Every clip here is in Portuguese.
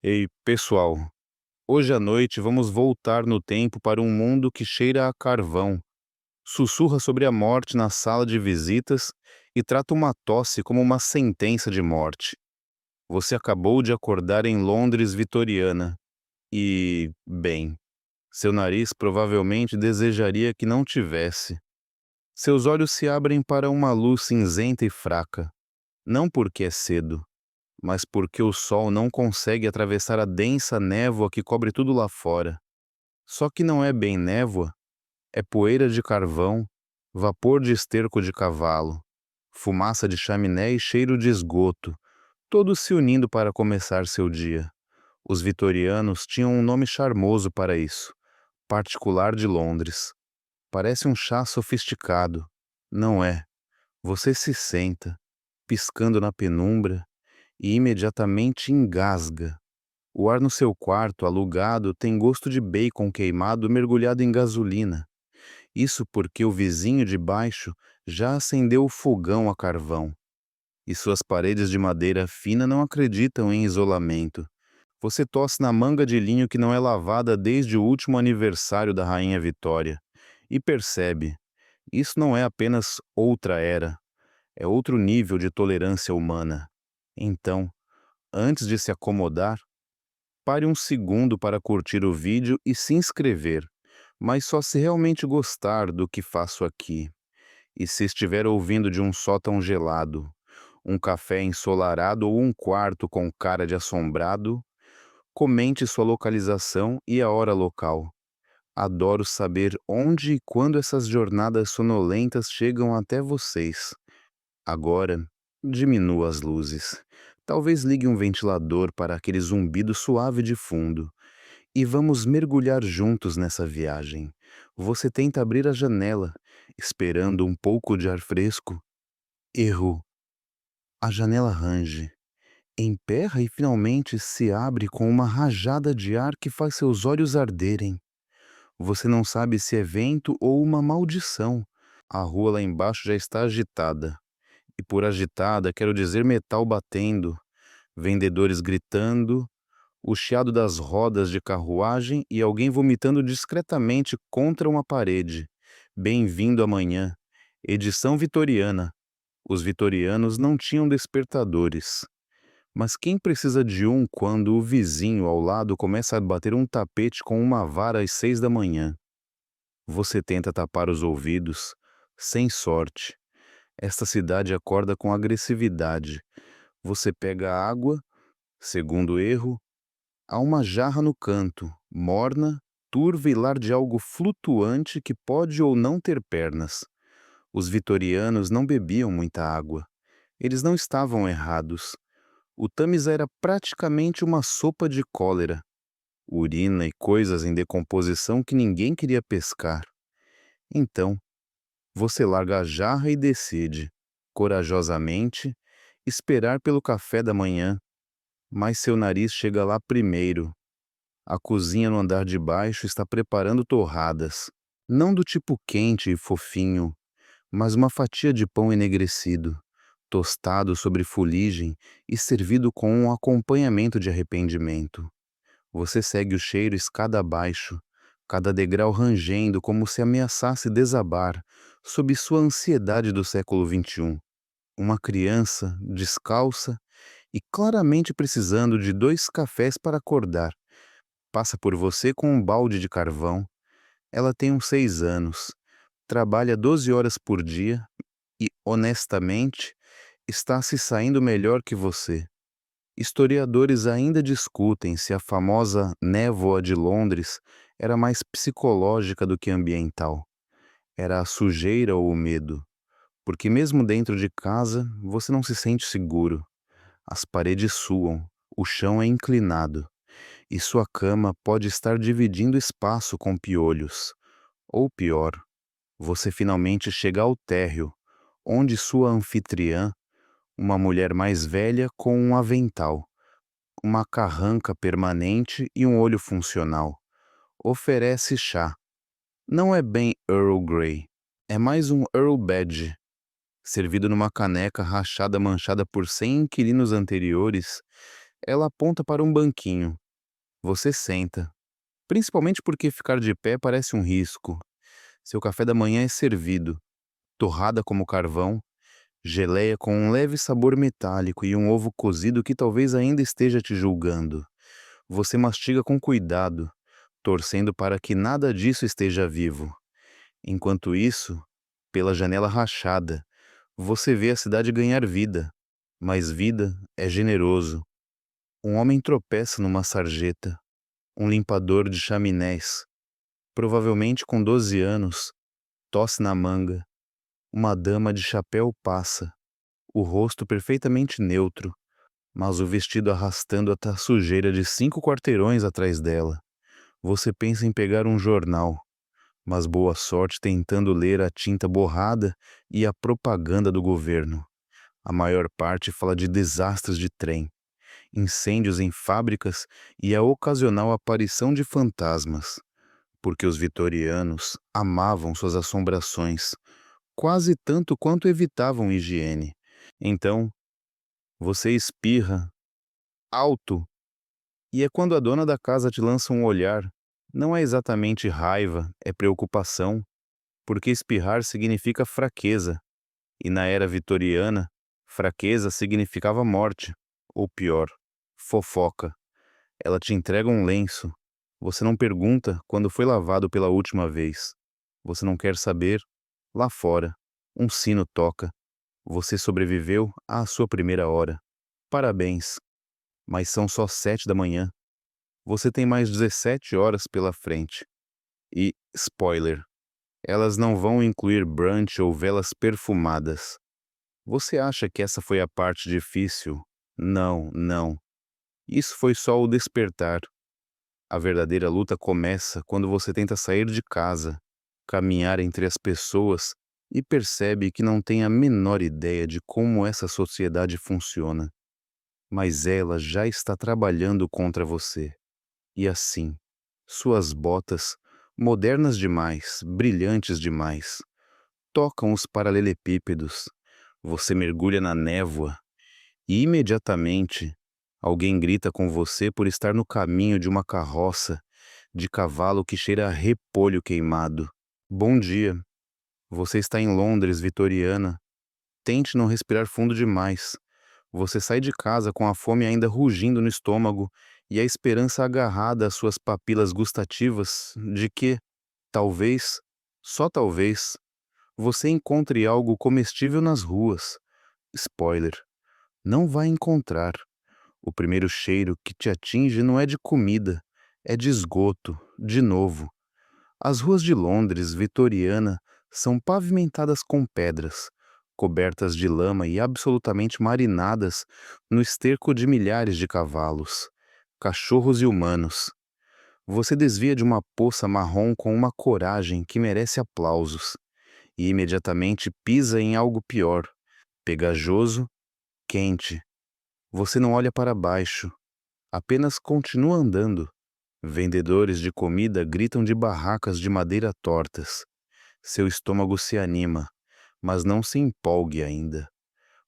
Ei, pessoal, hoje à noite vamos voltar no tempo para um mundo que cheira a carvão, sussurra sobre a morte na sala de visitas e trata uma tosse como uma sentença de morte. Você acabou de acordar em Londres vitoriana e, bem, seu nariz provavelmente desejaria que não tivesse. Seus olhos se abrem para uma luz cinzenta e fraca, não porque é cedo, mas porque o sol não consegue atravessar a densa névoa que cobre tudo lá fora. Só que não é bem névoa, é poeira de carvão, vapor de esterco de cavalo, fumaça de chaminé e cheiro de esgoto, todos se unindo para começar seu dia. Os vitorianos tinham um nome charmoso para isso, particular de Londres. Parece um chá sofisticado. Não é. Você se senta, piscando na penumbra, e imediatamente engasga. O ar no seu quarto, alugado, tem gosto de bacon queimado mergulhado em gasolina. Isso porque o vizinho de baixo já acendeu o fogão a carvão. E suas paredes de madeira fina não acreditam em isolamento. Você tosse na manga de linho que não é lavada desde o último aniversário da Rainha Vitória. E percebe, isso não é apenas outra era, é outro nível de tolerância humana. Então, antes de se acomodar, pare um segundo para curtir o vídeo e se inscrever, mas só se realmente gostar do que faço aqui. E se estiver ouvindo de um sótão gelado, um café ensolarado ou um quarto com cara de assombrado, comente sua localização e a hora local. Adoro saber onde e quando essas jornadas sonolentas chegam até vocês. Agora, diminua as luzes. Talvez ligue um ventilador para aquele zumbido suave de fundo. E vamos mergulhar juntos nessa viagem. Você tenta abrir a janela, esperando um pouco de ar fresco. Erro. A janela range, emperra e finalmente se abre com uma rajada de ar que faz seus olhos arderem. Você não sabe se é vento ou uma maldição. A rua lá embaixo já está agitada. E por agitada quero dizer metal batendo, vendedores gritando, o chiado das rodas de carruagem e alguém vomitando discretamente contra uma parede. Bem-vindo amanhã. Edição vitoriana. Os vitorianos não tinham despertadores. Mas quem precisa de um quando o vizinho ao lado começa a bater um tapete com uma vara às 6 da manhã? Você tenta tapar os ouvidos. Sem sorte. Esta cidade acorda com agressividade. Você pega água, segundo erro, há uma jarra no canto, morna, turva e lar de algo flutuante que pode ou não ter pernas. Os vitorianos não bebiam muita água. Eles não estavam errados. O Tâmisa era praticamente uma sopa de cólera, urina e coisas em decomposição que ninguém queria pescar. Então, você larga a jarra e decide, corajosamente, esperar pelo café da manhã, mas seu nariz chega lá primeiro. A cozinha no andar de baixo está preparando torradas, não do tipo quente e fofinho, mas uma fatia de pão enegrecido, tostado sobre fuligem e servido com um acompanhamento de arrependimento. Você segue o cheiro escada abaixo, cada degrau rangendo como se ameaçasse desabar, sob sua ansiedade do século XXI. Uma criança, descalça e claramente precisando de 2 cafés para acordar, passa por você com um balde de carvão. Ela tem uns 6 anos, trabalha 12 horas por dia e, honestamente, está se saindo melhor que você. Historiadores ainda discutem se a famosa névoa de Londres era mais psicológica do que ambiental. Era a sujeira ou o medo? Porque mesmo dentro de casa, você não se sente seguro. As paredes suam, o chão é inclinado, e sua cama pode estar dividindo espaço com piolhos. Ou pior, você finalmente chega ao térreo, onde sua anfitriã, uma mulher mais velha com um avental, uma carranca permanente e um olho funcional, oferece chá. Não é bem Earl Grey, é mais um Earl Badge, servido numa caneca rachada manchada por 100 inquilinos anteriores, Ela aponta para um banquinho. Você senta, principalmente porque ficar de pé parece um risco. Seu café da manhã é servido, torrada como carvão, geleia com um leve sabor metálico e um ovo cozido que talvez ainda esteja te julgando. Você mastiga com cuidado, torcendo para que nada disso esteja vivo. Enquanto isso, pela janela rachada, você vê a cidade ganhar vida. Mas vida é generoso. Um homem tropeça numa sarjeta, um limpador de chaminés, provavelmente com 12 anos, tosse na manga. Uma dama de chapéu passa, o rosto perfeitamente neutro, mas o vestido arrastando a sujeira de 5 quarteirões atrás dela. Você pensa em pegar um jornal, mas boa sorte tentando ler a tinta borrada e a propaganda do governo. A maior parte fala de desastres de trem, incêndios em fábricas e a ocasional aparição de fantasmas, porque os vitorianos amavam suas assombrações, quase tanto quanto evitavam higiene. Então, você espirra alto, e é quando a dona da casa te lança um olhar. Não é exatamente raiva, é preocupação, porque espirrar significa fraqueza, e na era vitoriana, fraqueza significava morte, ou pior, fofoca. Ela te entrega um lenço. Você não pergunta quando foi lavado pela última vez. Você não quer saber. Lá fora, um sino toca. Você sobreviveu à sua primeira hora. Parabéns, mas são só 7 da manhã. Você tem mais 17 horas pela frente. E, spoiler, elas não vão incluir brunch ou velas perfumadas. Você acha que essa foi a parte difícil? Não, não. Isso foi só o despertar. A verdadeira luta começa quando você tenta sair de casa, caminhar entre as pessoas e percebe que não tem a menor ideia de como essa sociedade funciona. Mas ela já está trabalhando contra você. E assim, suas botas, modernas demais, brilhantes demais, tocam os paralelepípedos. Você mergulha na névoa e imediatamente alguém grita com você por estar no caminho de uma carroça de cavalo que cheira a repolho queimado. Bom dia. Você está em Londres, vitoriana. Tente não respirar fundo demais. Você sai de casa com a fome ainda rugindo no estômago e a esperança agarrada às suas papilas gustativas de que, talvez, só talvez, você encontre algo comestível nas ruas. Spoiler: não vai encontrar. O primeiro cheiro que te atinge não é de comida, é de esgoto, de novo. As ruas de Londres, vitoriana, são pavimentadas com pedras, cobertas de lama e absolutamente marinadas no esterco de milhares de cavalos, cachorros e humanos. Você desvia de uma poça marrom com uma coragem que merece aplausos e imediatamente pisa em algo pior, pegajoso, quente. Você não olha para baixo, apenas continua andando. Vendedores de comida gritam de barracas de madeira tortas. Seu estômago se anima, mas não se empolgue ainda.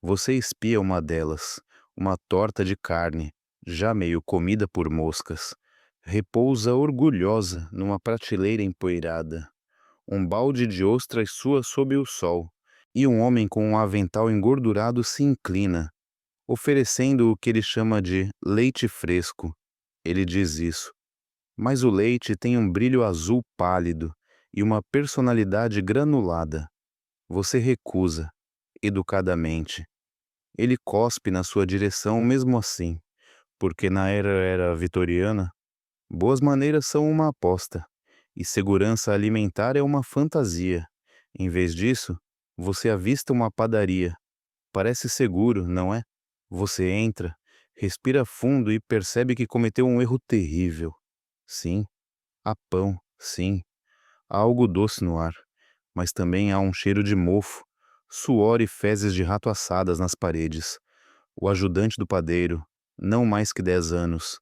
Você espia uma delas, uma torta de carne, já meio comida por moscas. Repousa orgulhosa numa prateleira empoeirada. Um balde de ostras sua sob o sol, e um homem com um avental engordurado se inclina, oferecendo o que ele chama de leite fresco. Ele diz isso, mas o leite tem um brilho azul pálido e uma personalidade granulada. Você recusa, educadamente. Ele cospe na sua direção mesmo assim, porque na era vitoriana, boas maneiras são uma aposta, e segurança alimentar é uma fantasia. Em vez disso, você avista uma padaria. Parece seguro, não é? Você entra, respira fundo e percebe que cometeu um erro terrível. Sim, há pão, sim, há algo doce no ar, mas também há um cheiro de mofo, suor e fezes de rato assadas nas paredes. O ajudante do padeiro, não mais que 10 anos,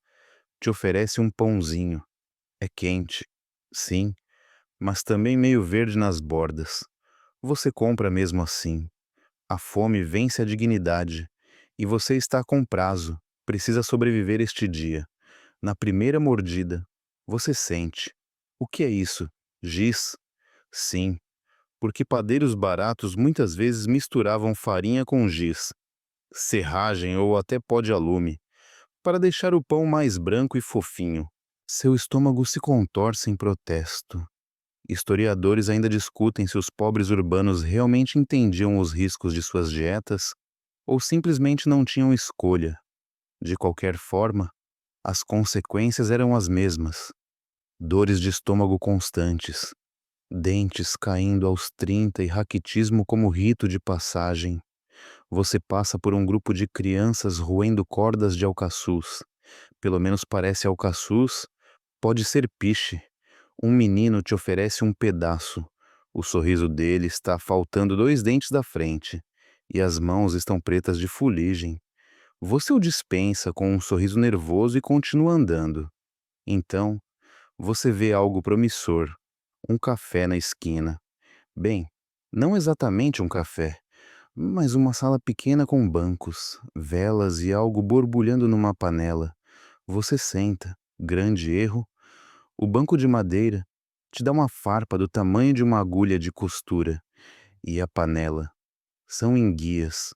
te oferece um pãozinho. É quente, sim, mas também meio verde nas bordas. Você compra mesmo assim. A fome vence a dignidade, e você está com prazo, precisa sobreviver este dia. Na primeira mordida, você sente. O que é isso? Giz? Sim, porque padeiros baratos muitas vezes misturavam farinha com giz, serragem ou até pó de alume, para deixar o pão mais branco e fofinho. Seu estômago se contorce em protesto. Historiadores ainda discutem se os pobres urbanos realmente entendiam os riscos de suas dietas ou simplesmente não tinham escolha. De qualquer forma, as consequências eram as mesmas: dores de estômago constantes, dentes caindo aos 30 e raquitismo como rito de passagem. Você passa por um grupo de crianças roendo cordas de alcaçuz. Pelo menos parece alcaçuz, pode ser piche. Um menino te oferece um pedaço. O sorriso dele está faltando 2 dentes da frente, e as mãos estão pretas de fuligem. Você o dispensa com um sorriso nervoso e continua andando. Então, você vê algo promissor. Um café na esquina. Bem, não exatamente um café, mas uma sala pequena com bancos, velas e algo borbulhando numa panela. Você senta. Grande erro. O banco de madeira te dá uma farpa do tamanho de uma agulha de costura. E a panela são enguias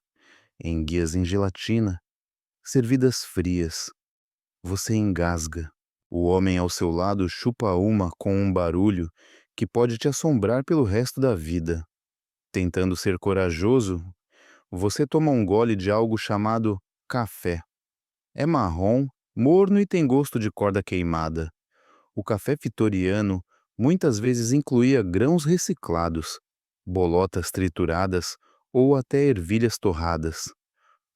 em gelatina, servidas frias. Você engasga. O homem ao seu lado chupa uma com um barulho que pode te assombrar pelo resto da vida. Tentando ser corajoso, você toma um gole de algo chamado café. É marrom, morno e tem gosto de corda queimada. O café vitoriano muitas vezes incluía grãos reciclados, bolotas trituradas ou até ervilhas torradas.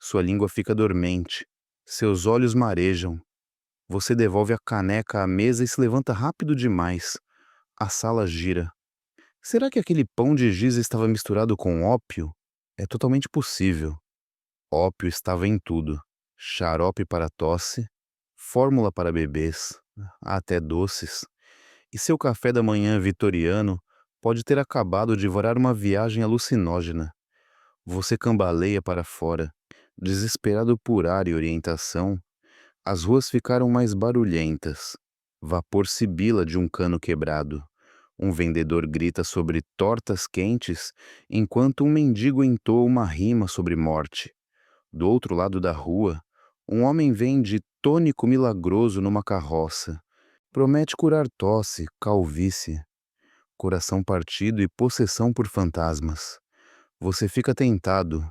Sua língua fica dormente, seus olhos marejam. Você devolve a caneca à mesa e se levanta rápido demais. A sala gira. Será que aquele pão de giz estava misturado com ópio? É totalmente possível. Ópio estava em tudo: xarope para tosse, fórmula para bebês, até doces. E seu café da manhã vitoriano pode ter acabado de devorar uma viagem alucinógena. Você cambaleia para fora, desesperado por ar e orientação. As ruas ficaram mais barulhentas. Vapor sibila de um cano quebrado. Um vendedor grita sobre tortas quentes, enquanto um mendigo entoa uma rima sobre morte. Do outro lado da rua, um homem vende tônico milagroso numa carroça. Promete curar tosse, calvície, coração partido e possessão por fantasmas. Você fica tentado,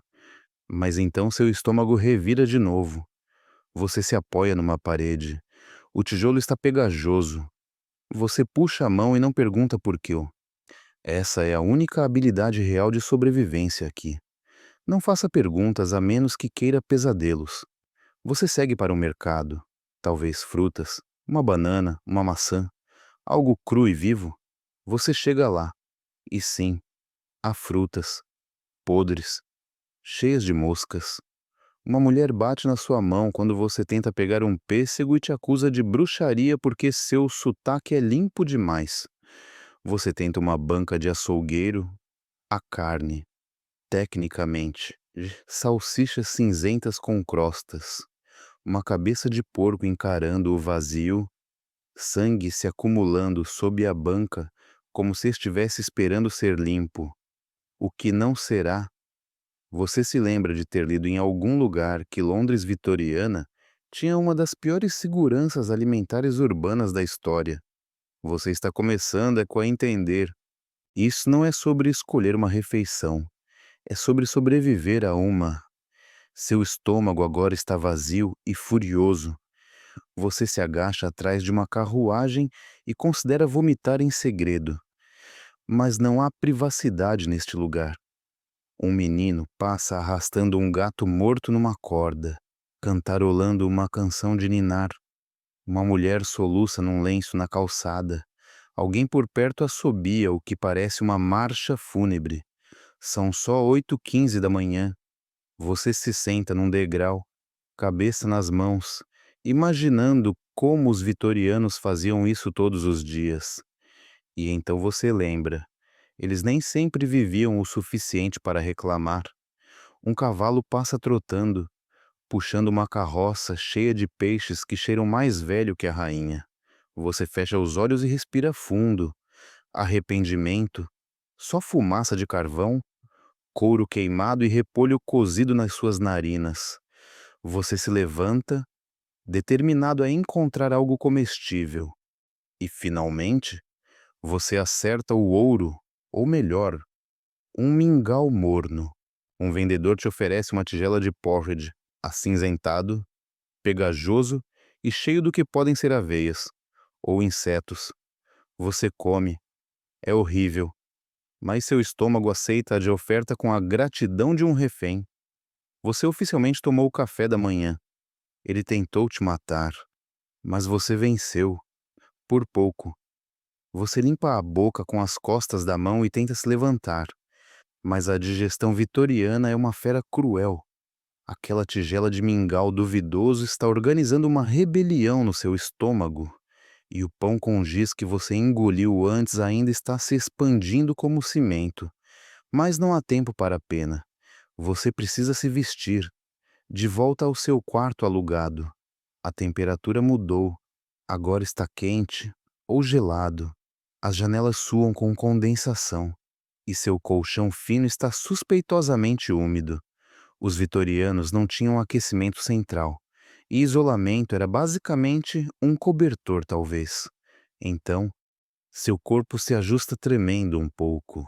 mas então seu estômago revira de novo. Você se apoia numa parede. O tijolo está pegajoso. Você puxa a mão e não pergunta por quê. Essa é a única habilidade real de sobrevivência aqui. Não faça perguntas a menos que queira pesadelos. Você segue para o mercado. Talvez frutas, uma banana, uma maçã, algo cru e vivo. Você chega lá. E sim, há frutas, podres, cheias de moscas. Uma mulher bate na sua mão quando você tenta pegar um pêssego e te acusa de bruxaria porque seu sotaque é limpo demais. Você tenta uma banca de açougueiro, a carne, tecnicamente, salsichas cinzentas com crostas, uma cabeça de porco encarando o vazio, sangue se acumulando sob a banca como se estivesse esperando ser limpo. O que não será. Você se lembra de ter lido em algum lugar que Londres vitoriana tinha uma das piores seguranças alimentares urbanas da história. Você está começando a entender. Isso não é sobre escolher uma refeição, é sobre sobreviver a uma. Seu estômago agora está vazio e furioso. Você se agacha atrás de uma carruagem e considera vomitar em segredo. Mas não há privacidade neste lugar. Um menino passa arrastando um gato morto numa corda, cantarolando uma canção de ninar. Uma mulher soluça num lenço na calçada. Alguém por perto assobia o que parece uma marcha fúnebre. São só 8h15 da manhã. Você se senta num degrau, cabeça nas mãos, imaginando como os vitorianos faziam isso todos os dias. E então você lembra. Eles nem sempre viviam o suficiente para reclamar. Um cavalo passa trotando. puxando uma carroça cheia de peixes que cheiram mais velho que a rainha. Você fecha os olhos e respira fundo. Arrependimento, só fumaça de carvão, couro queimado e repolho cozido nas suas narinas. Você se levanta, determinado a encontrar algo comestível. E, finalmente, você acerta o ouro, ou melhor, um mingau morno. Um vendedor te oferece uma tigela de porridge, acinzentado, pegajoso e cheio do que podem ser aveias, ou insetos. Você come. É horrível, mas seu estômago aceita a de oferta com a gratidão de um refém. Você oficialmente tomou o café da manhã. Ele tentou te matar, mas você venceu, por pouco. Você limpa a boca com as costas da mão e tenta se levantar, mas a digestão vitoriana é uma fera cruel. Aquela tigela de mingau duvidoso está organizando uma rebelião no seu estômago, e o pão com giz que você engoliu antes ainda está se expandindo como cimento. Mas não há tempo para a pena. Você precisa se vestir. De volta ao seu quarto alugado. A temperatura mudou. Agora está quente ou gelado. As janelas suam com condensação. E seu colchão fino está suspeitosamente úmido. Os vitorianos não tinham aquecimento central. E isolamento era basicamente um cobertor, talvez. Então, seu corpo se ajusta tremendo um pouco.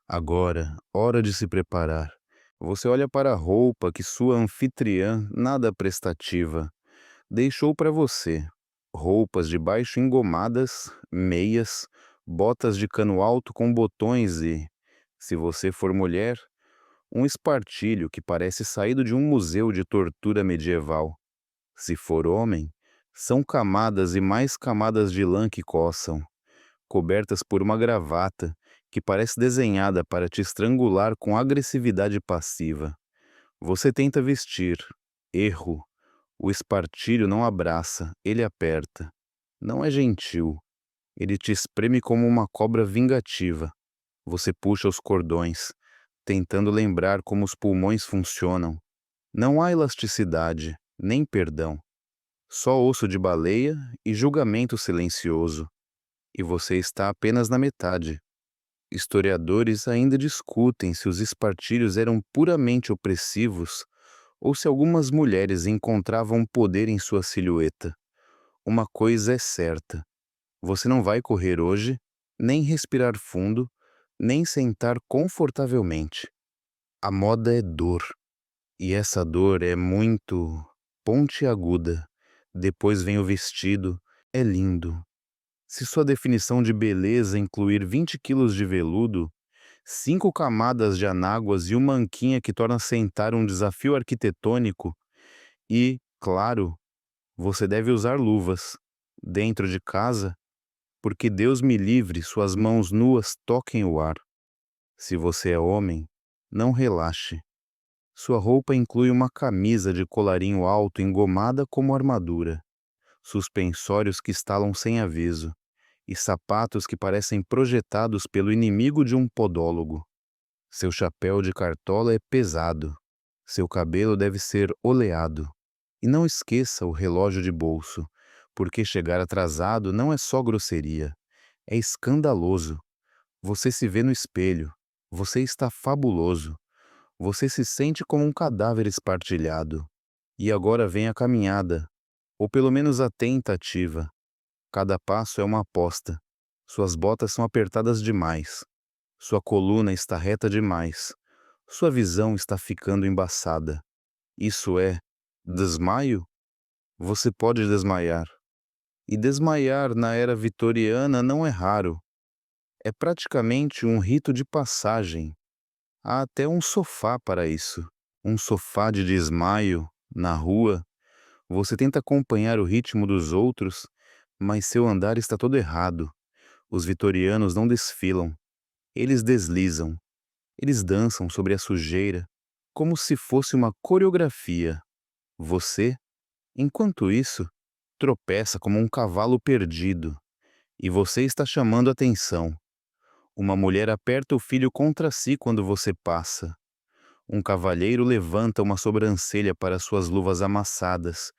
Agora, hora de se preparar. Você olha para a roupa que sua anfitriã, nada prestativa, deixou para você. Roupas de baixo engomadas, meias, botas de cano alto com botões e, se você for mulher, um espartilho que parece saído de um museu de tortura medieval. Se for homem, são camadas e mais camadas de lã que coçam, cobertas por uma gravata que parece desenhada para te estrangular com agressividade passiva. Você tenta vestir. Erro. O espartilho não abraça, ele aperta. Não é gentil. Ele te espreme como uma cobra vingativa. Você puxa os cordões, tentando lembrar como os pulmões funcionam. Não há elasticidade, nem perdão. Só osso de baleia e julgamento silencioso. E você está apenas na metade. Historiadores ainda discutem se os espartilhos eram puramente opressivos ou se algumas mulheres encontravam poder em sua silhueta. Uma coisa é certa: você não vai correr hoje, nem respirar fundo, nem sentar confortavelmente. A moda é dor, e essa dor é muito pontiaguda. Depois vem o vestido, é lindo. Se sua definição de beleza incluir 20 quilos de veludo, 5 camadas de anáguas e uma anquinha que torna sentar um desafio arquitetônico, e, claro, você deve usar luvas, dentro de casa, porque Deus me livre suas mãos nuas toquem o ar. Se você é homem, não relaxe. Sua roupa inclui uma camisa de colarinho alto engomada como armadura, suspensórios que estalam sem aviso, e sapatos que parecem projetados pelo inimigo de um podólogo. Seu chapéu de cartola é pesado. Seu cabelo deve ser oleado. E não esqueça o relógio de bolso, porque chegar atrasado não é só grosseria. É escandaloso. Você se vê no espelho. Você está fabuloso. Você se sente como um cadáver espartilhado. E agora vem a caminhada, ou pelo menos a tentativa. Cada passo é uma aposta. Suas botas são apertadas demais. Sua coluna está reta demais. Sua visão está ficando embaçada. Isso é desmaio? Você pode desmaiar. E desmaiar na era vitoriana não é raro. É praticamente um rito de passagem. Há até um sofá para isso. Um sofá de desmaio, na rua. Você tenta acompanhar o ritmo dos outros, mas seu andar está todo errado. Os vitorianos não desfilam. Eles deslizam. Eles dançam sobre a sujeira, como se fosse uma coreografia. Você, enquanto isso, tropeça como um cavalo perdido. E você está chamando atenção. Uma mulher aperta o filho contra si quando você passa. Um cavalheiro levanta uma sobrancelha para suas luvas amassadas,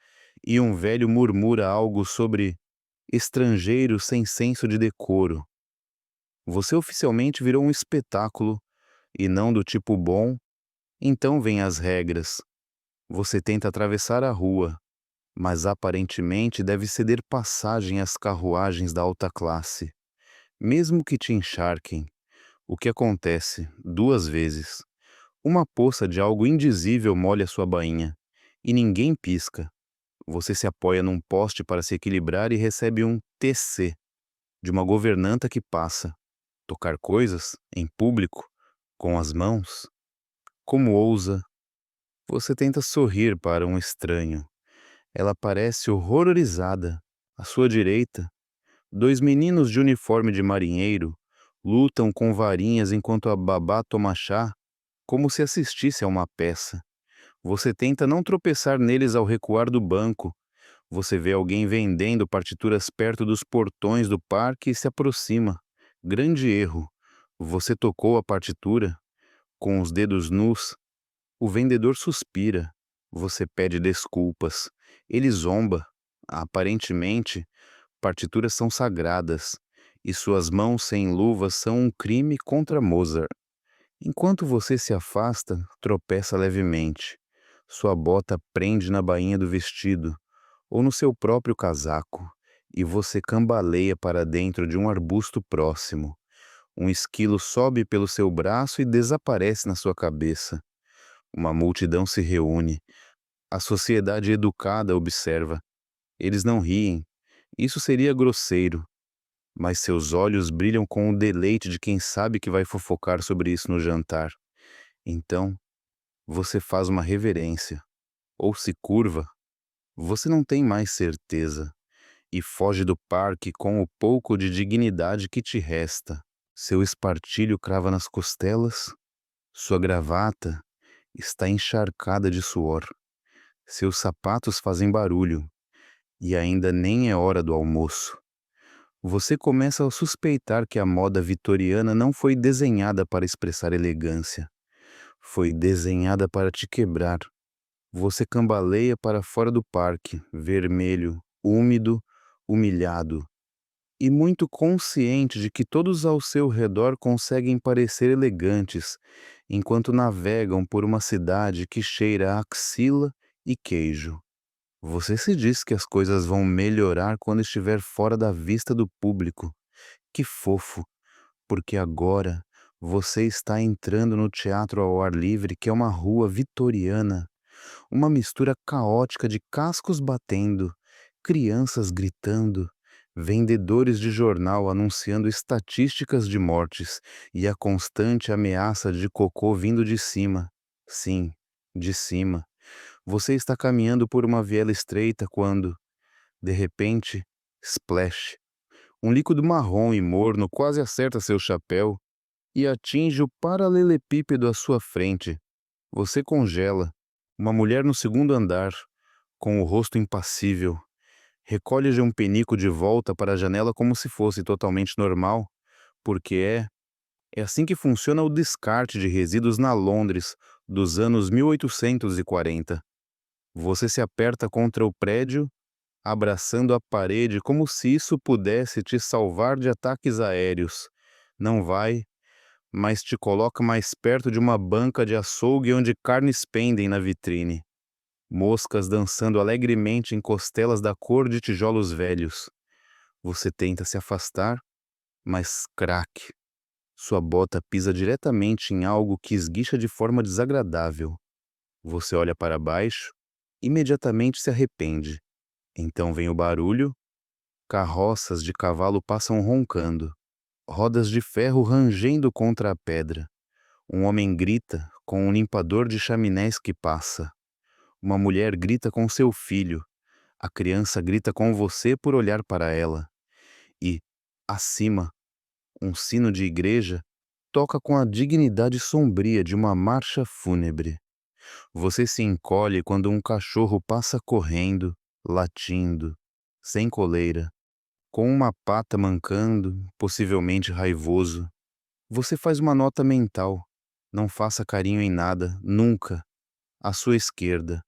e um velho murmura algo sobre estrangeiro sem senso de decoro. Você oficialmente virou um espetáculo, e não do tipo bom. Então vêm as regras. Você tenta atravessar a rua, mas aparentemente deve ceder passagem às carruagens da alta classe. Mesmo que te encharquem, o que acontece 2 vezes. Uma poça de algo indizível molha sua bainha, e ninguém pisca. Você se apoia num poste para se equilibrar e recebe um TC de uma governanta que passa. Tocar coisas, em público, com as mãos? Como ousa? Você tenta sorrir para um estranho. Ela parece horrorizada. À sua direita, 2 meninos de uniforme de marinheiro lutam com varinhas enquanto a babá toma chá, como se assistisse a uma peça. Você tenta não tropeçar neles ao recuar do banco. Você vê alguém vendendo partituras perto dos portões do parque e se aproxima. Grande erro. Você tocou a partitura com os dedos nus. O vendedor suspira. Você pede desculpas. Ele zomba. Aparentemente, partituras são sagradas, e suas mãos sem luvas são um crime contra Mozart. Enquanto você se afasta, tropeça levemente. Sua bota prende na bainha do vestido, ou no seu próprio casaco, e você cambaleia para dentro de um arbusto próximo. Um esquilo sobe pelo seu braço e desaparece na sua cabeça. Uma multidão se reúne. A sociedade educada observa. Eles não riem. Isso seria grosseiro. Mas seus olhos brilham com o deleite de quem sabe que vai fofocar sobre isso no jantar. Então, você faz uma reverência. Ou se curva. Você não tem mais certeza. E foge do parque com o pouco de dignidade que te resta. Seu espartilho crava nas costelas. Sua gravata está encharcada de suor. Seus sapatos fazem barulho. E ainda nem é hora do almoço. Você começa a suspeitar que a moda vitoriana não foi desenhada para expressar elegância. Foi desenhada para te quebrar. Você cambaleia para fora do parque, vermelho, úmido, humilhado, e muito consciente de que todos ao seu redor conseguem parecer elegantes, enquanto navegam por uma cidade que cheira a axila e queijo. Você se diz que as coisas vão melhorar quando estiver fora da vista do público. Que fofo, porque agora você está entrando no teatro ao ar livre, que é uma rua vitoriana, uma mistura caótica de cascos batendo, crianças gritando, vendedores de jornal anunciando estatísticas de mortes e a constante ameaça de cocô vindo de cima. Sim, de cima. Você está caminhando por uma viela estreita quando, de repente, splash. Um líquido marrom e morno quase acerta seu chapéu e atinge o paralelepípedo à sua frente. Você congela. Uma mulher no segundo andar, com o rosto impassível, recolhe de um penico de volta para a janela como se fosse totalmente normal, porque é assim que funciona o descarte de resíduos na Londres dos anos 1840. Você se aperta contra o prédio, abraçando a parede como se isso pudesse te salvar de ataques aéreos. Não vai, mas te coloca mais perto de uma banca de açougue onde carnes pendem na vitrine. Moscas dançando alegremente em costelas da cor de tijolos velhos. Você tenta se afastar, mas craque. Sua bota pisa diretamente em algo que esguicha de forma desagradável. Você olha para baixo, imediatamente se arrepende. Então vem o barulho, carroças de cavalo passam roncando, rodas de ferro rangendo contra a pedra. Um homem grita com um limpador de chaminés que passa. Uma mulher grita com seu filho. A criança grita com você por olhar para ela. E, acima, um sino de igreja toca com a dignidade sombria de uma marcha fúnebre. Você se encolhe quando um cachorro passa correndo, latindo, sem coleira, com uma pata mancando, possivelmente raivoso. Você faz uma nota mental. Não faça carinho em nada, nunca. À sua esquerda,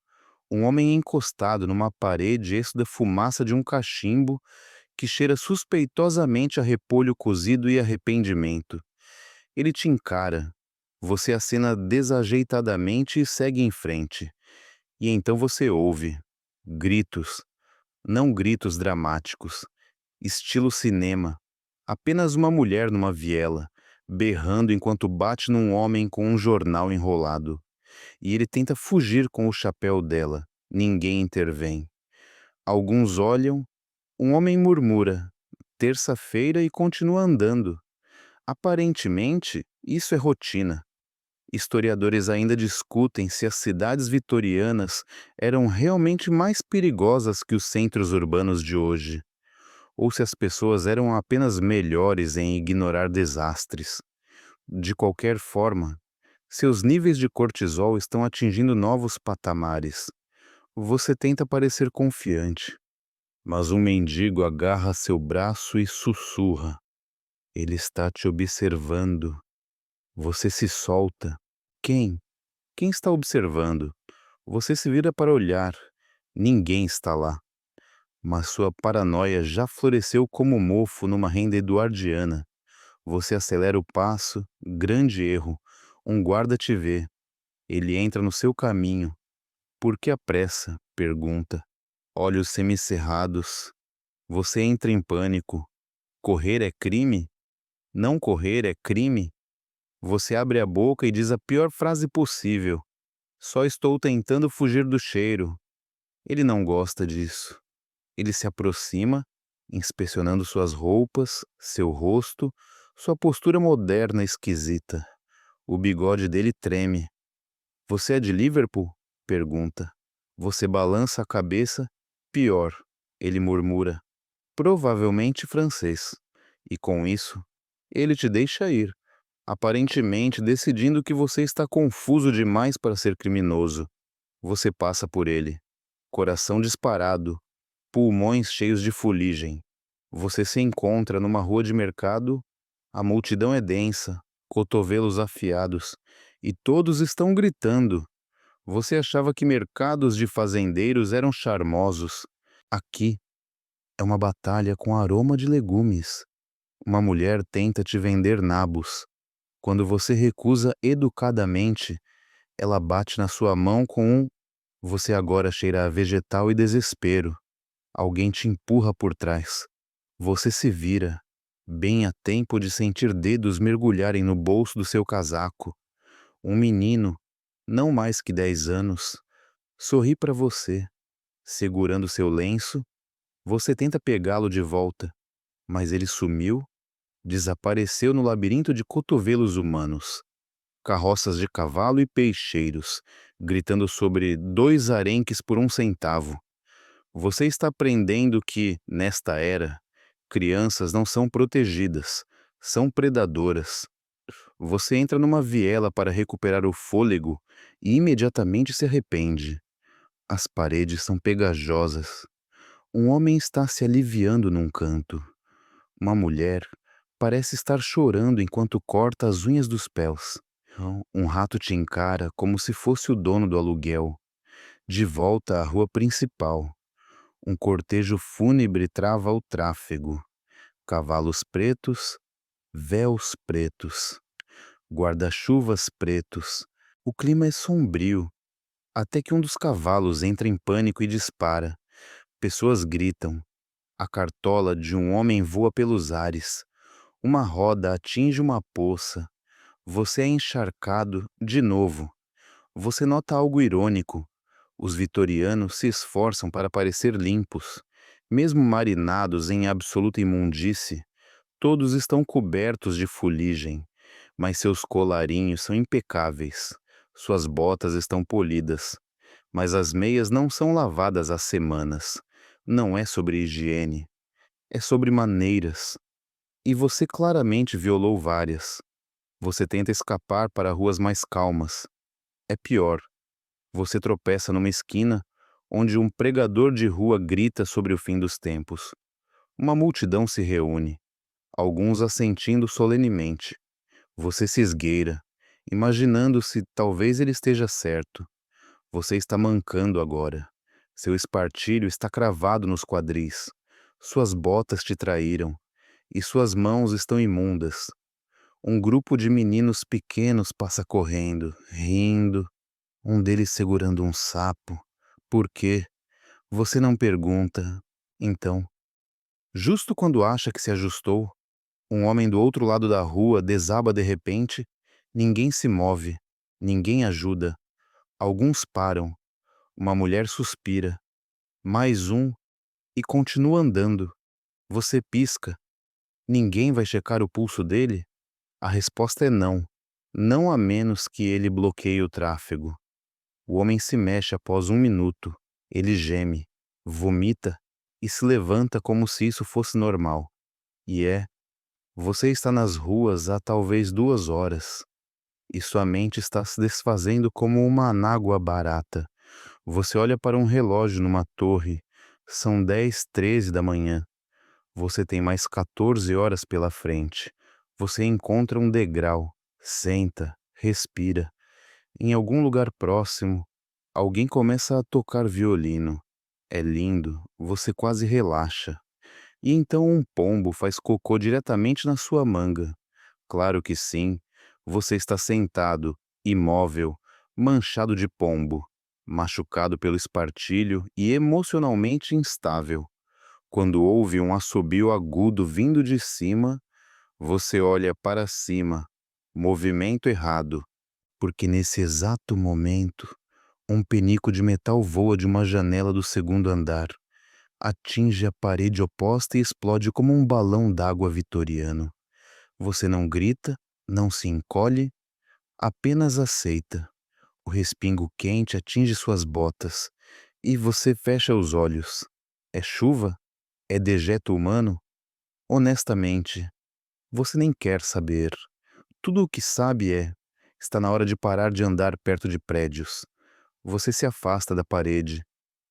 um homem encostado numa parede exuda fumaça de um cachimbo que cheira suspeitosamente a repolho cozido e arrependimento. Ele te encara. Você acena desajeitadamente e segue em frente. E então você ouve gritos, não gritos dramáticos, estilo cinema. Apenas uma mulher numa viela, berrando enquanto bate num homem com um jornal enrolado. E ele tenta fugir com o chapéu dela. Ninguém intervém. Alguns olham, um homem murmura, terça-feira, e continua andando. Aparentemente, isso é rotina. Historiadores ainda discutem se as cidades vitorianas eram realmente mais perigosas que os centros urbanos de hoje, ou se as pessoas eram apenas melhores em ignorar desastres. De qualquer forma, seus níveis de cortisol estão atingindo novos patamares. Você tenta parecer confiante, mas um mendigo agarra seu braço e sussurra. Ele está te observando. Você se solta. Quem? Quem está observando? Você se vira para olhar. Ninguém está lá. Mas sua paranoia já floresceu como mofo numa renda eduardiana. Você acelera o passo, grande erro. Um guarda te vê. Ele entra no seu caminho. Por que a pressa? Pergunta. Olhos semicerrados. Você entra em pânico. Correr é crime? Não correr é crime? Você abre a boca e diz a pior frase possível. Só estou tentando fugir do cheiro. Ele não gosta disso. Ele se aproxima, inspecionando suas roupas, seu rosto, sua postura moderna esquisita. O bigode dele treme. Você é de Liverpool? Pergunta. Você balança a cabeça. Pior, ele murmura. Provavelmente francês. E com isso, ele te deixa ir, aparentemente decidindo que você está confuso demais para ser criminoso. Você passa por ele, coração disparado, pulmões cheios de fuligem. Você se encontra numa rua de mercado, a multidão é densa, cotovelos afiados, e todos estão gritando. Você achava que mercados de fazendeiros eram charmosos. Aqui é uma batalha com aroma de legumes. Uma mulher tenta te vender nabos. Quando você recusa educadamente, ela bate na sua mão com um. Você agora cheira a vegetal e desespero. Alguém te empurra por trás. Você se vira, bem a tempo de sentir dedos mergulharem no bolso do seu casaco. Um menino, não mais que 10 anos, sorri para você. Segurando seu lenço, você tenta pegá-lo de volta, mas ele sumiu, desapareceu no labirinto de cotovelos humanos. Carroças de cavalo e peixeiros, gritando sobre 2 arenques por 1 centavo. Você está aprendendo que, nesta era, crianças não são protegidas, são predadoras. Você entra numa viela para recuperar o fôlego e imediatamente se arrepende. As paredes são pegajosas. Um homem está se aliviando num canto. Uma mulher parece estar chorando enquanto corta as unhas dos pés. Um rato te encara como se fosse o dono do aluguel. De volta à rua principal, um cortejo fúnebre trava o tráfego. Cavalos pretos, véus pretos, guarda-chuvas pretos. O clima é sombrio, até que um dos cavalos entra em pânico e dispara. Pessoas gritam. A cartola de um homem voa pelos ares. Uma roda atinge uma poça. Você é encharcado de novo. Você nota algo irônico. Os vitorianos se esforçam para parecer limpos. Mesmo marinados em absoluta imundície, todos estão cobertos de fuligem, mas seus colarinhos são impecáveis. Suas botas estão polidas, mas as meias não são lavadas há semanas. Não é sobre higiene, é sobre maneiras. E você claramente violou várias. Você tenta escapar para ruas mais calmas. É pior. Você tropeça numa esquina onde um pregador de rua grita sobre o fim dos tempos. Uma multidão se reúne, alguns assentindo solenemente. Você se esgueira. imaginando se talvez ele esteja certo. Você está mancando agora. Seu espartilho está cravado nos quadris. Suas botas te traíram e suas mãos estão imundas. Um grupo de meninos pequenos passa correndo, rindo, um deles segurando um sapo. Por quê? Você não pergunta. Então, justo quando acha que se ajustou, um homem do outro lado da rua desaba de repente. Ninguém se move, ninguém ajuda. Alguns param. Uma mulher suspira. Mais um e continua andando. Você pisca. Ninguém vai checar o pulso dele? A resposta é não. Não a menos que ele bloqueie o tráfego. O homem se mexe após um minuto. Ele geme, vomita e se levanta como se isso fosse normal. Você está nas ruas há talvez 2 horas. E sua mente está se desfazendo como uma anágua barata. Você olha para um relógio numa torre. São 10:13 da manhã. Você tem mais 14 horas pela frente. Você encontra um degrau, senta, respira. Em algum lugar próximo, alguém começa a tocar violino. É lindo, você quase relaxa. E então um pombo faz cocô diretamente na sua manga. Claro que sim, você está sentado, imóvel, manchado de pombo, machucado pelo espartilho e emocionalmente instável. Quando ouve um assobio agudo vindo de cima, você olha para cima. Movimento errado, porque nesse exato momento, um penico de metal voa de uma janela do segundo andar, atinge a parede oposta e explode como um balão d'água vitoriano. Você não grita, não se encolhe, apenas aceita. O respingo quente atinge suas botas e você fecha os olhos. É chuva? É dejeto humano? Honestamente, você nem quer saber. Tudo o que sabe está na hora de parar de andar perto de prédios. Você se afasta da parede,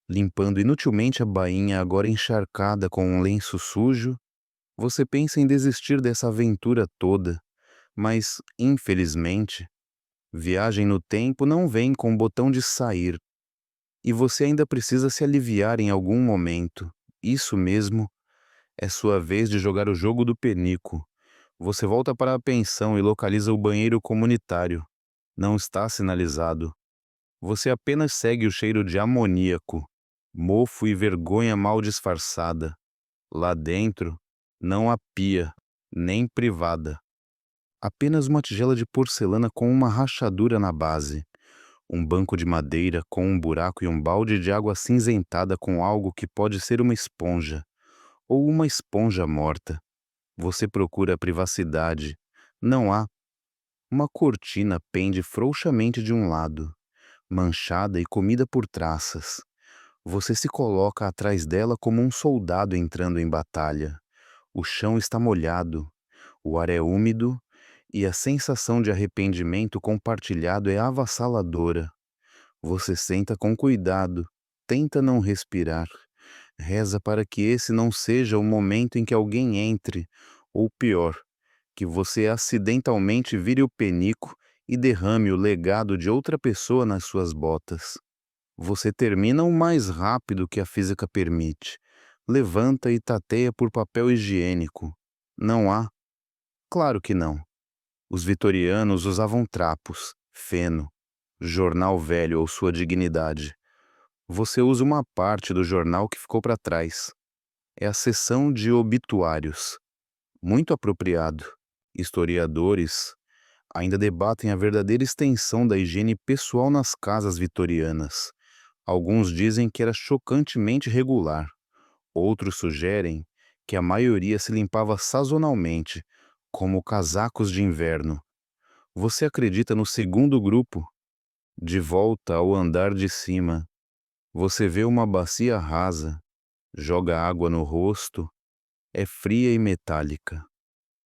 limpando inutilmente a bainha agora encharcada com um lenço sujo. Você pensa em desistir dessa aventura toda, mas, infelizmente, viagem no tempo não vem com o botão de sair, e você ainda precisa se aliviar em algum momento. Isso mesmo, é sua vez de jogar o jogo do penico. Você volta para a pensão e localiza o banheiro comunitário. Não está sinalizado. Você apenas segue o cheiro de amoníaco, mofo e vergonha mal disfarçada. Lá dentro, não há pia, nem privada. Apenas uma tigela de porcelana com uma rachadura na base. Um banco de madeira com um buraco e um balde de água acinzentada com algo que pode ser uma esponja. Ou uma esponja morta. Você procura a privacidade. Não há. Uma cortina pende frouxamente de um lado, manchada e comida por traças. Você se coloca atrás dela como um soldado entrando em batalha. O chão está molhado, o ar é úmido e a sensação de arrependimento compartilhado é avassaladora. Você senta com cuidado, tenta não respirar, reza para que esse não seja o momento em que alguém entre, ou pior, que você acidentalmente vire o penico e derrame o legado de outra pessoa nas suas botas. Você termina o mais rápido que a física permite. Levanta e tateia por papel higiênico. Não há? Claro que não. Os vitorianos usavam trapos, feno, jornal velho ou sua dignidade. Você usa uma parte do jornal que ficou para trás. É a seção de obituários. Muito apropriado. Historiadores ainda debatem a verdadeira extensão da higiene pessoal nas casas vitorianas. Alguns dizem que era chocantemente regular. Outros sugerem que a maioria se limpava sazonalmente, como casacos de inverno. Você acredita no segundo grupo? De volta ao andar de cima, você vê uma bacia rasa, joga água no rosto, é fria e metálica.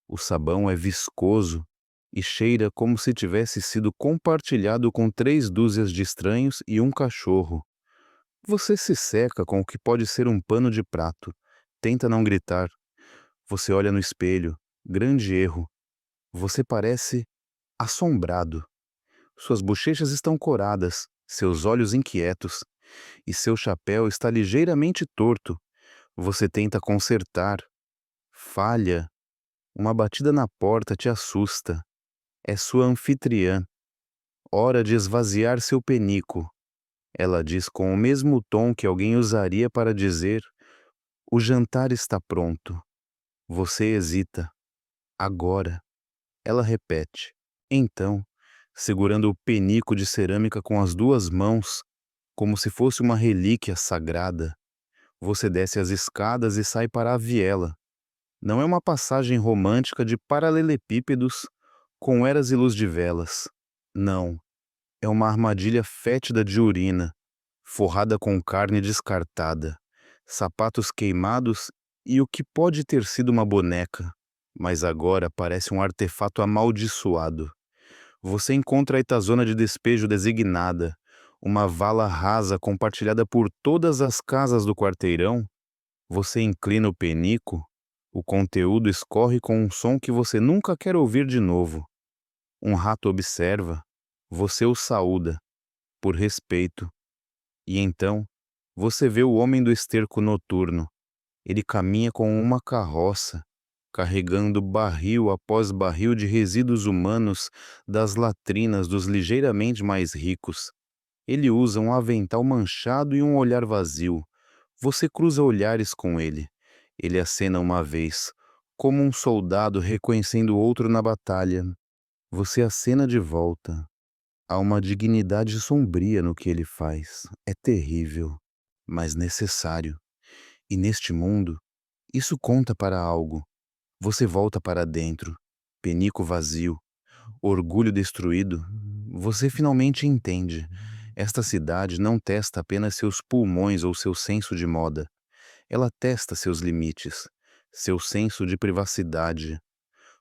O sabão é viscoso e cheira como se tivesse sido compartilhado com 3 dúzias de estranhos e um cachorro. Você se seca com o que pode ser um pano de prato. Tenta não gritar. Você olha no espelho. Grande erro. Você parece assombrado. Suas bochechas estão coradas, seus olhos inquietos, e seu chapéu está ligeiramente torto. Você tenta consertar. Falha. Uma batida na porta te assusta. É sua anfitriã. Hora de esvaziar seu penico. Ela diz com o mesmo tom que alguém usaria para dizer: o jantar está pronto. Você hesita. Agora. Ela repete. Então, segurando o penico de cerâmica com as duas mãos, como se fosse uma relíquia sagrada, você desce as escadas e sai para a viela. Não é uma passagem romântica de paralelepípedos com eras e luz de velas. Não, é uma armadilha fétida de urina, forrada com carne descartada, sapatos queimados e o que pode ter sido uma boneca, mas agora parece um artefato amaldiçoado. Você encontra a Itazona de despejo designada, uma vala rasa compartilhada por todas as casas do quarteirão. Você inclina o penico, o conteúdo escorre com um som que você nunca quer ouvir de novo. Um rato observa, você o saúda, por respeito. E então, você vê o homem do esterco noturno. Ele caminha com uma carroça, carregando barril após barril de resíduos humanos das latrinas dos ligeiramente mais ricos. Ele usa um avental manchado e um olhar vazio. Você cruza olhares com ele. Ele acena uma vez, como um soldado reconhecendo outro na batalha. Você acena de volta. Há uma dignidade sombria no que ele faz. É terrível, mas necessário. E neste mundo, isso conta para algo. Você volta para dentro, penico vazio, orgulho destruído. Você finalmente entende. Esta cidade não testa apenas seus pulmões ou seu senso de moda. Ela testa seus limites, seu senso de privacidade,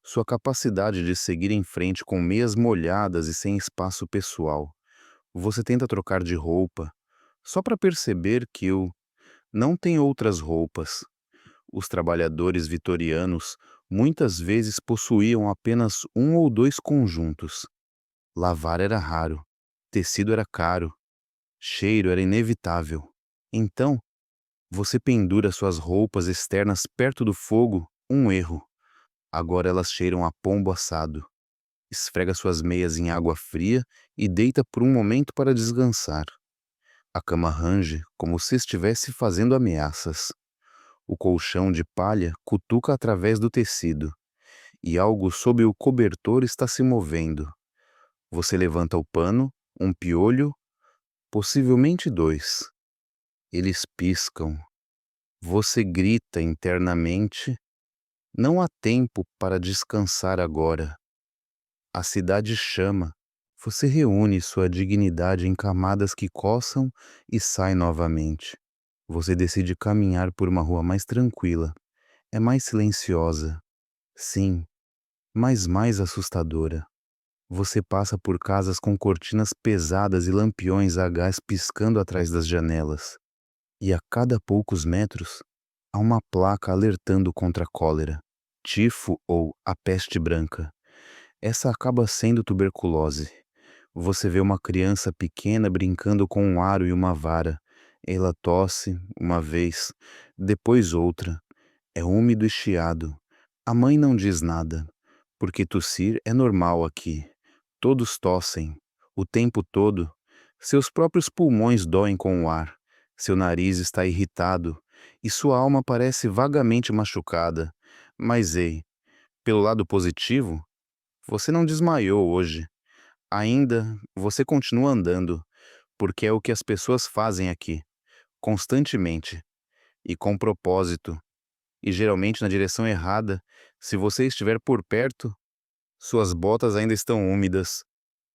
sua capacidade de seguir em frente com meias molhadas e sem espaço pessoal. Você tenta trocar de roupa, só para perceber que o não tem outras roupas. Os trabalhadores vitorianos muitas vezes possuíam apenas um ou dois conjuntos. Lavar era raro, tecido era caro, cheiro era inevitável. Então, você pendura suas roupas externas perto do fogo, um erro. Agora elas cheiram a pombo assado. Esfrega suas meias em água fria e deita por um momento para descansar. A cama range como se estivesse fazendo ameaças. O colchão de palha cutuca através do tecido, e algo sob o cobertor está se movendo. Você levanta o pano, um piolho, possivelmente dois. Eles piscam. Você grita internamente. Não há tempo para descansar agora. A cidade chama. Você reúne sua dignidade em camadas que coçam e sai novamente. Você decide caminhar por uma rua mais tranquila. É mais silenciosa. Sim, mas mais assustadora. Você passa por casas com cortinas pesadas e lampiões a gás piscando atrás das janelas. E a cada poucos metros, há uma placa alertando contra a cólera, tifo ou a peste branca. Essa acaba sendo tuberculose. Você vê uma criança pequena brincando com um aro e uma vara. Ela tosse uma vez, depois outra. É úmido e chiado. A mãe não diz nada, porque tossir é normal aqui. Todos tossem, o tempo todo. Seus próprios pulmões doem com o ar. Seu nariz está irritado e sua alma parece vagamente machucada. Mas ei, pelo lado positivo, você não desmaiou hoje. Ainda você continua andando, porque é o que as pessoas fazem aqui, constantemente e com propósito, e geralmente na direção errada. Se você estiver por perto, suas botas ainda estão úmidas,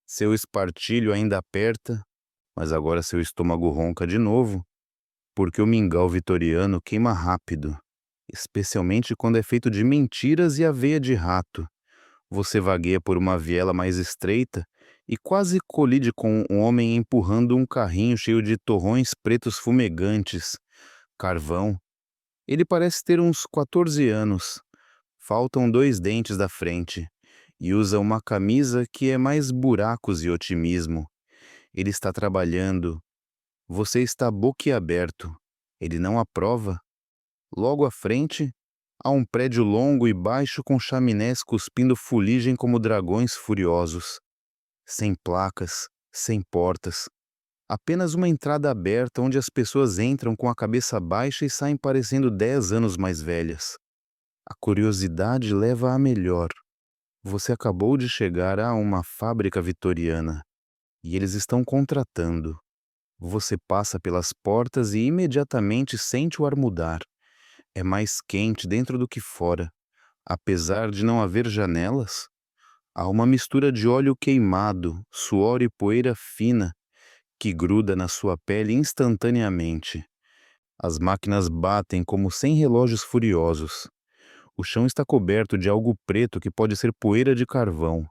seu espartilho ainda aperta, mas agora seu estômago ronca de novo, porque o mingau vitoriano queima rápido, especialmente quando é feito de mentiras e aveia de rato. Você vagueia por uma viela mais estreita e quase colide com um homem empurrando um carrinho cheio de torrões pretos fumegantes. Carvão. Ele parece ter uns 14 anos. Faltam dois dentes da frente. e usa uma camisa que é mais buracos e otimismo. Ele está trabalhando. Você está boquiaberto. Ele não aprova. Logo à frente, há um prédio longo e baixo com chaminés cuspindo fuligem como dragões furiosos. Sem placas, sem portas. Apenas uma entrada aberta onde as pessoas entram com a cabeça baixa e saem parecendo 10 anos mais velhas. A curiosidade leva a melhor. Você acabou de chegar a uma fábrica vitoriana e eles estão contratando. Você passa pelas portas e imediatamente sente o ar mudar. É mais quente dentro do que fora. Apesar de não haver janelas, há uma mistura de óleo queimado, suor e poeira fina que gruda na sua pele instantaneamente. As máquinas batem como 100 relógios furiosos. O chão está coberto de algo preto que pode ser poeira de carvão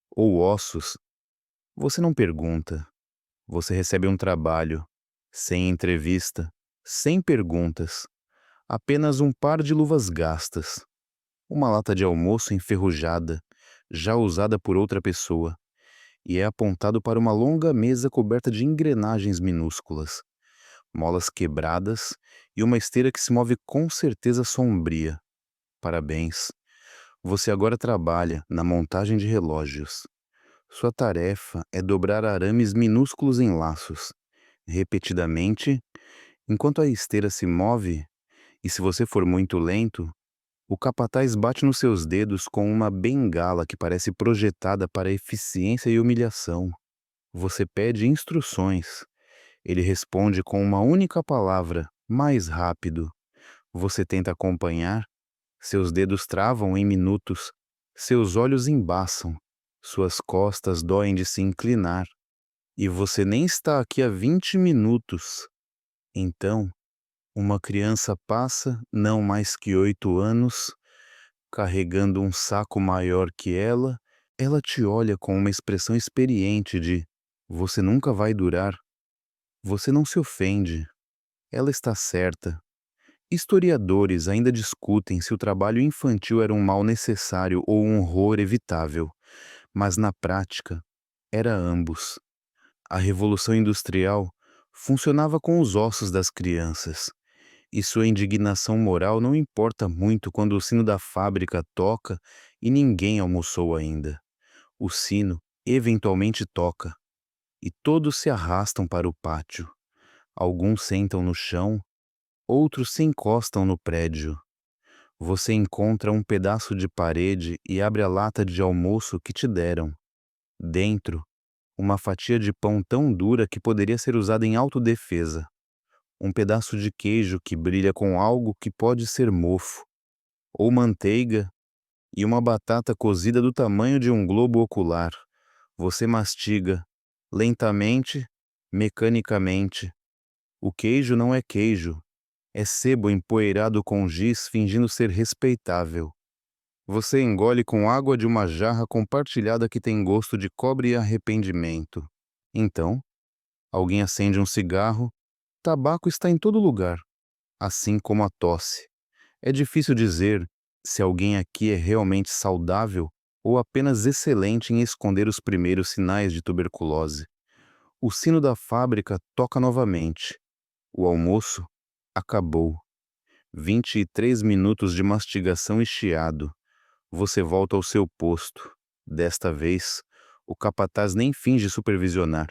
ou ossos. Você não pergunta. Você recebe um trabalho, sem entrevista, sem perguntas. Apenas um par de luvas gastas, uma lata de almoço enferrujada, já usada por outra pessoa, e é apontado para uma longa mesa coberta de engrenagens minúsculas, molas quebradas e uma esteira que se move com certeza sombria. Parabéns. Você agora trabalha na montagem de relógios. Sua tarefa é dobrar arames minúsculos em laços, repetidamente, enquanto a esteira se move, e se você for muito lento, o capataz bate nos seus dedos com uma bengala que parece projetada para eficiência e humilhação. Você pede instruções. Ele responde com uma única palavra, mais rápido. Você tenta acompanhar. Seus dedos travam em minutos. Seus olhos embaçam. Suas costas doem de se inclinar. E você nem está aqui há 20 minutos. Então, uma criança passa, não mais que 8 anos, carregando um saco maior que ela. Ela te olha com uma expressão experiente de: você nunca vai durar. Você não se ofende. Ela está certa. Historiadores ainda discutem se o trabalho infantil era um mal necessário ou um horror evitável, mas na prática, era ambos. A Revolução Industrial funcionava com os ossos das crianças, e sua indignação moral não importa muito quando o sino da fábrica toca e ninguém almoçou ainda. O sino eventualmente toca, e todos se arrastam para o pátio. Alguns sentam no chão, outros se encostam no prédio. Você encontra um pedaço de parede e abre a lata de almoço que te deram. Dentro, uma fatia de pão tão dura que poderia ser usada em autodefesa. Um pedaço de queijo que brilha com algo que pode ser mofo, ou manteiga, e uma batata cozida do tamanho de um globo ocular. Você mastiga, lentamente, mecanicamente. O queijo não é queijo, é sebo empoeirado com giz fingindo ser respeitável. Você engole com água de uma jarra compartilhada que tem gosto de cobre e arrependimento. Então, alguém acende um cigarro. Tabaco está em todo lugar, assim como a tosse. É difícil dizer se alguém aqui é realmente saudável ou apenas excelente em esconder os primeiros sinais de tuberculose. O sino da fábrica toca novamente. O almoço acabou. 23 minutos de mastigação e chiado. Você volta ao seu posto. Desta vez, o capataz nem finge supervisionar.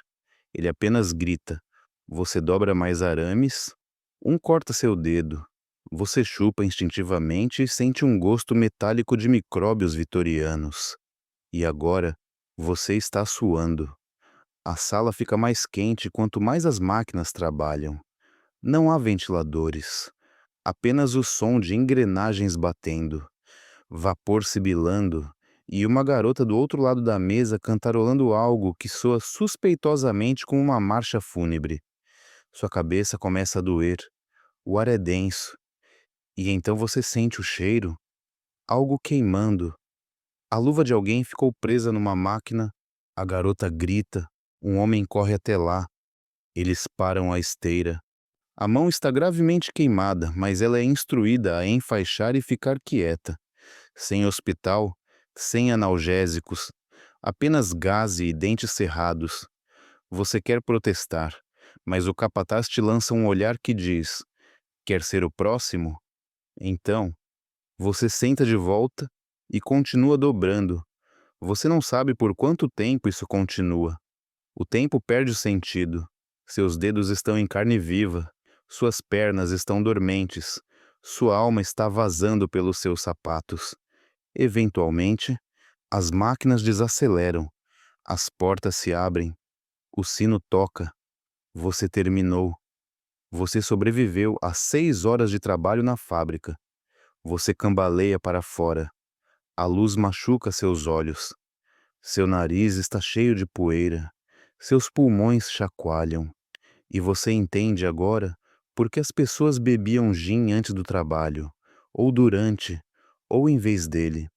Ele apenas grita. Você dobra mais arames. Um corta seu dedo. Você chupa instintivamente e sente um gosto metálico de micróbios vitorianos. E agora, você está suando. A sala fica mais quente quanto mais as máquinas trabalham. Não há ventiladores. Apenas o som de engrenagens batendo, vapor sibilando e uma garota do outro lado da mesa cantarolando algo que soa suspeitosamente como uma marcha fúnebre. Sua cabeça começa a doer. O ar é denso. E então você sente o cheiro. Algo queimando. A luva de alguém ficou presa numa máquina. A garota grita. Um homem corre até lá. Eles param a esteira. A mão está gravemente queimada, mas ela é instruída a enfaixar e ficar quieta. Sem hospital, sem analgésicos, apenas gaze e dentes cerrados. Você quer protestar, mas o capataz te lança um olhar que diz: quer ser o próximo? Então, você senta de volta e continua dobrando. Você não sabe por quanto tempo isso continua. O tempo perde o sentido. Seus dedos estão em carne viva. Suas pernas estão dormentes. Sua alma está vazando pelos seus sapatos. Eventualmente, as máquinas desaceleram. As portas se abrem. O sino toca. Você terminou. Você sobreviveu a 6 horas de trabalho na fábrica. Você cambaleia para fora. A luz machuca seus olhos. Seu nariz está cheio de poeira. Seus pulmões chacoalham. E você entende agora por que as pessoas bebiam gin antes do trabalho, ou durante, ou em vez dele.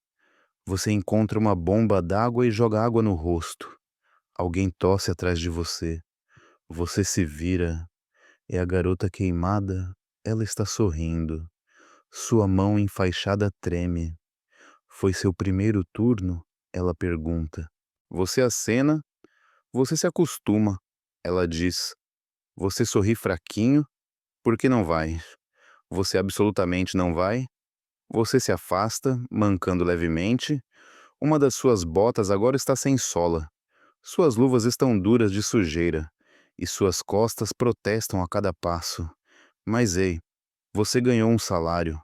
Você encontra uma bomba d'água e joga água no rosto. Alguém tosse atrás de você. Você se vira. É a garota queimada. Ela está sorrindo. Sua mão enfaixada treme. Foi seu primeiro turno? Ela pergunta. Você acena. Você se acostuma. Ela diz. Você sorri fraquinho. Por que não vai? Você absolutamente não vai? Você se afasta, mancando levemente. Uma das suas botas agora está sem sola. Suas luvas estão duras de sujeira. E suas costas protestam a cada passo. Mas ei, você ganhou um salário.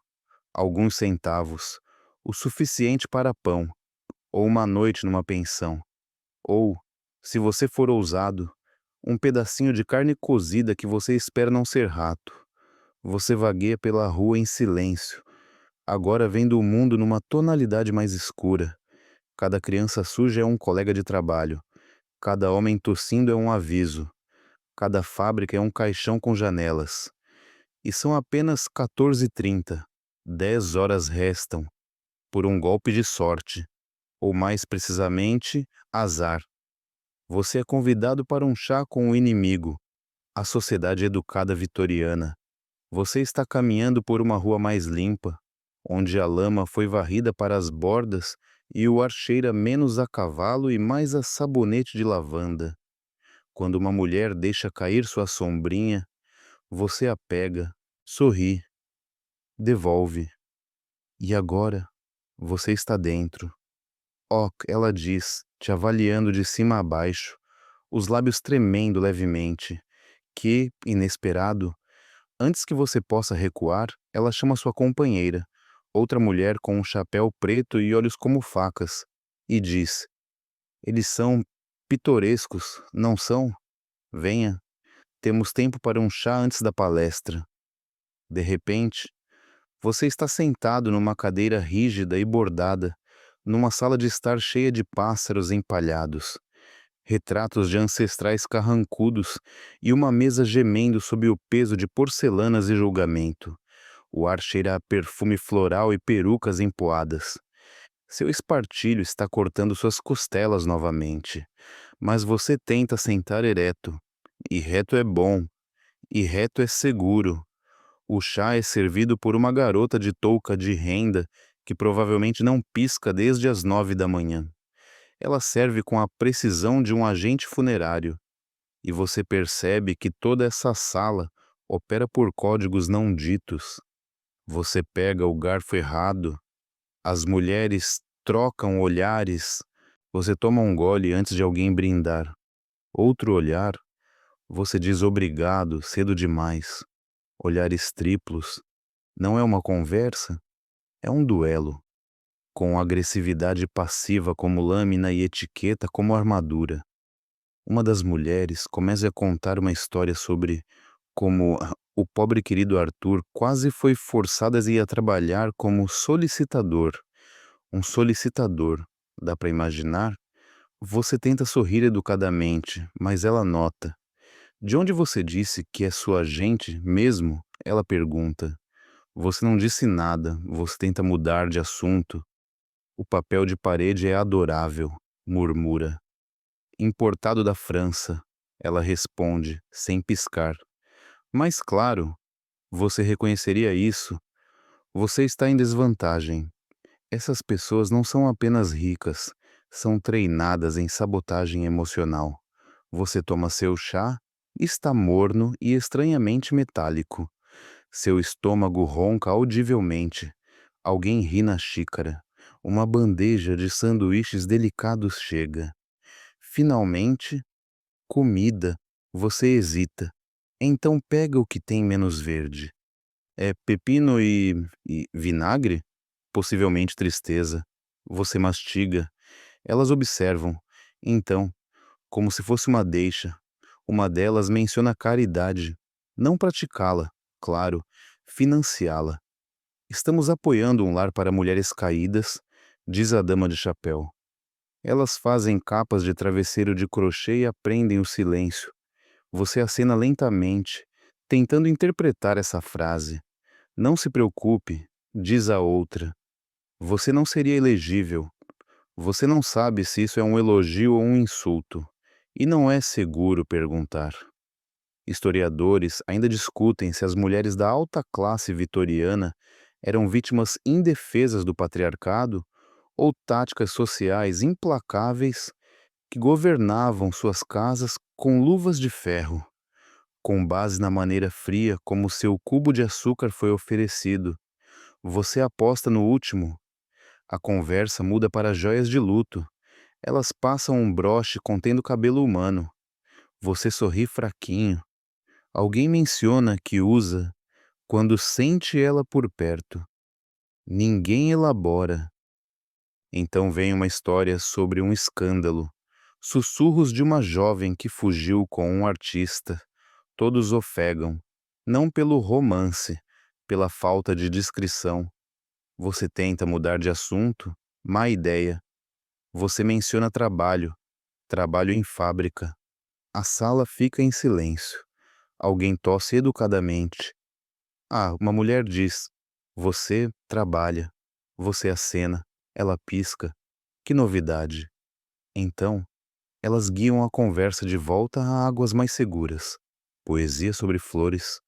Alguns centavos. O suficiente para pão. Ou uma noite numa pensão. Ou, se você for ousado, um pedacinho de carne cozida que você espera não ser rato. Você vagueia pela rua em silêncio, agora vendo o mundo numa tonalidade mais escura. Cada criança suja é um colega de trabalho. Cada homem tossindo é um aviso. Cada fábrica é um caixão com janelas. E são apenas 14h30. 10 horas restam, por um golpe de sorte. Ou mais precisamente, azar. Você é convidado para um chá com o inimigo, a sociedade educada vitoriana. Você está caminhando por uma rua mais limpa, onde a lama foi varrida para as bordas e o ar cheira menos a cavalo e mais a sabonete de lavanda. Quando uma mulher deixa cair sua sombrinha, você a pega, sorri, devolve. E agora, você está dentro. Oh, ela diz, te avaliando de cima a baixo, os lábios tremendo levemente, que, inesperado, antes que você possa recuar, ela chama sua companheira, outra mulher com um chapéu preto e olhos como facas, e diz: eles são pitorescos, não são? Venha, temos tempo para um chá antes da palestra. De repente, você está sentado numa cadeira rígida e bordada, numa sala de estar cheia de pássaros empalhados, retratos de ancestrais carrancudos e uma mesa gemendo sob o peso de porcelanas e julgamento. O ar cheira a perfume floral e perucas empoadas. Seu espartilho está cortando suas costelas novamente, mas você tenta sentar ereto. E reto é bom, e reto é seguro. O chá é servido por uma garota de touca de renda que provavelmente não pisca desde as 9 da manhã. Ela serve com a precisão de um agente funerário, e você percebe que toda essa sala opera por códigos não ditos. Você pega o garfo errado, as mulheres trocam olhares, você toma um gole antes de alguém brindar. Outro olhar, você diz obrigado cedo demais. Olhares triplos. Não é uma conversa, é um duelo, com agressividade passiva como lâmina e etiqueta como armadura. Uma das mulheres começa a contar uma história sobre como o pobre querido Arthur quase foi forçado a ir a trabalhar como solicitador. Um solicitador, dá para imaginar? Você tenta sorrir educadamente, mas ela nota. De onde você disse que é sua agente mesmo? Ela pergunta. Você não disse nada, você tenta mudar de assunto. O papel de parede é adorável, murmura. Importado da França, ela responde, sem piscar. Mas claro, você reconheceria isso. Você está em desvantagem. Essas pessoas não são apenas ricas, são treinadas em sabotagem emocional. Você toma seu chá, está morno e estranhamente metálico. Seu estômago ronca audivelmente. Alguém ri na xícara. Uma bandeja de sanduíches delicados chega. Finalmente, comida. Você hesita. Então pega o que tem menos verde. É pepino e vinagre? Possivelmente tristeza. Você mastiga. Elas observam. Então, como se fosse uma deixa, uma delas menciona caridade. Não praticá-la, claro, financiá-la. Estamos apoiando um lar para mulheres caídas, diz a dama de chapéu. Elas fazem capas de travesseiro de crochê e aprendem o silêncio. Você acena lentamente, tentando interpretar essa frase. Não se preocupe, diz a outra. Você não seria elegível. Você não sabe se isso é um elogio ou um insulto. E não é seguro perguntar. Historiadores ainda discutem se as mulheres da alta classe vitoriana eram vítimas indefesas do patriarcado ou táticas sociais implacáveis que governavam suas casas com luvas de ferro, com base na maneira fria como seu cubo de açúcar foi oferecido. Você aposta no último. A conversa muda para joias de luto. Elas passam um broche contendo cabelo humano. Você sorri fraquinho. Alguém menciona que usa quando sente ela por perto. Ninguém elabora. Então vem uma história sobre um escândalo. Sussurros de uma jovem que fugiu com um artista. Todos ofegam. Não pelo romance, pela falta de discrição. Você tenta mudar de assunto? Má ideia. Você menciona trabalho. Trabalho em fábrica. A sala fica em silêncio. Alguém tosse educadamente. Ah, uma mulher diz: Você trabalha. Você acena. Ela pisca. Que novidade. Então, elas guiam a conversa de volta a águas mais seguras. Poesia sobre flores.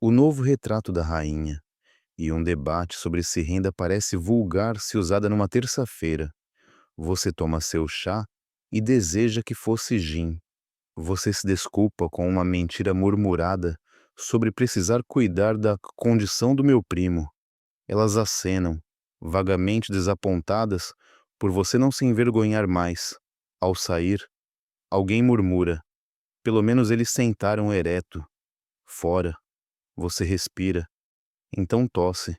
O novo retrato da rainha. E um debate sobre se renda parece vulgar se usada numa terça-feira. Você toma seu chá e deseja que fosse gin. Você se desculpa com uma mentira murmurada sobre precisar cuidar da condição do meu primo. Elas acenam, vagamente desapontadas por você não se envergonhar mais. Ao sair, alguém murmura. Pelo menos eles sentaram ereto. Fora, você respira. Então tosse,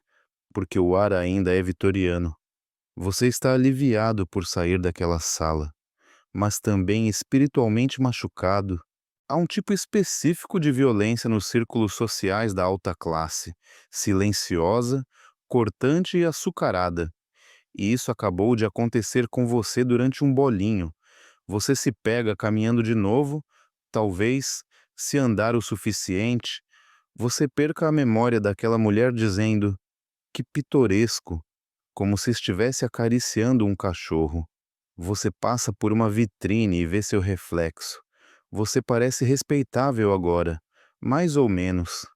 porque o ar ainda é vitoriano. Você está aliviado por sair daquela sala, mas também espiritualmente machucado. Há um tipo específico de violência nos círculos sociais da alta classe, silenciosa, cortante e açucarada. E isso acabou de acontecer com você durante um bolinho. Você se pega caminhando de novo, talvez, se andar o suficiente, você perca a memória daquela mulher dizendo: que pitoresco, como se estivesse acariciando um cachorro. Você passa por uma vitrine e vê seu reflexo. Você parece respeitável agora, mais ou menos,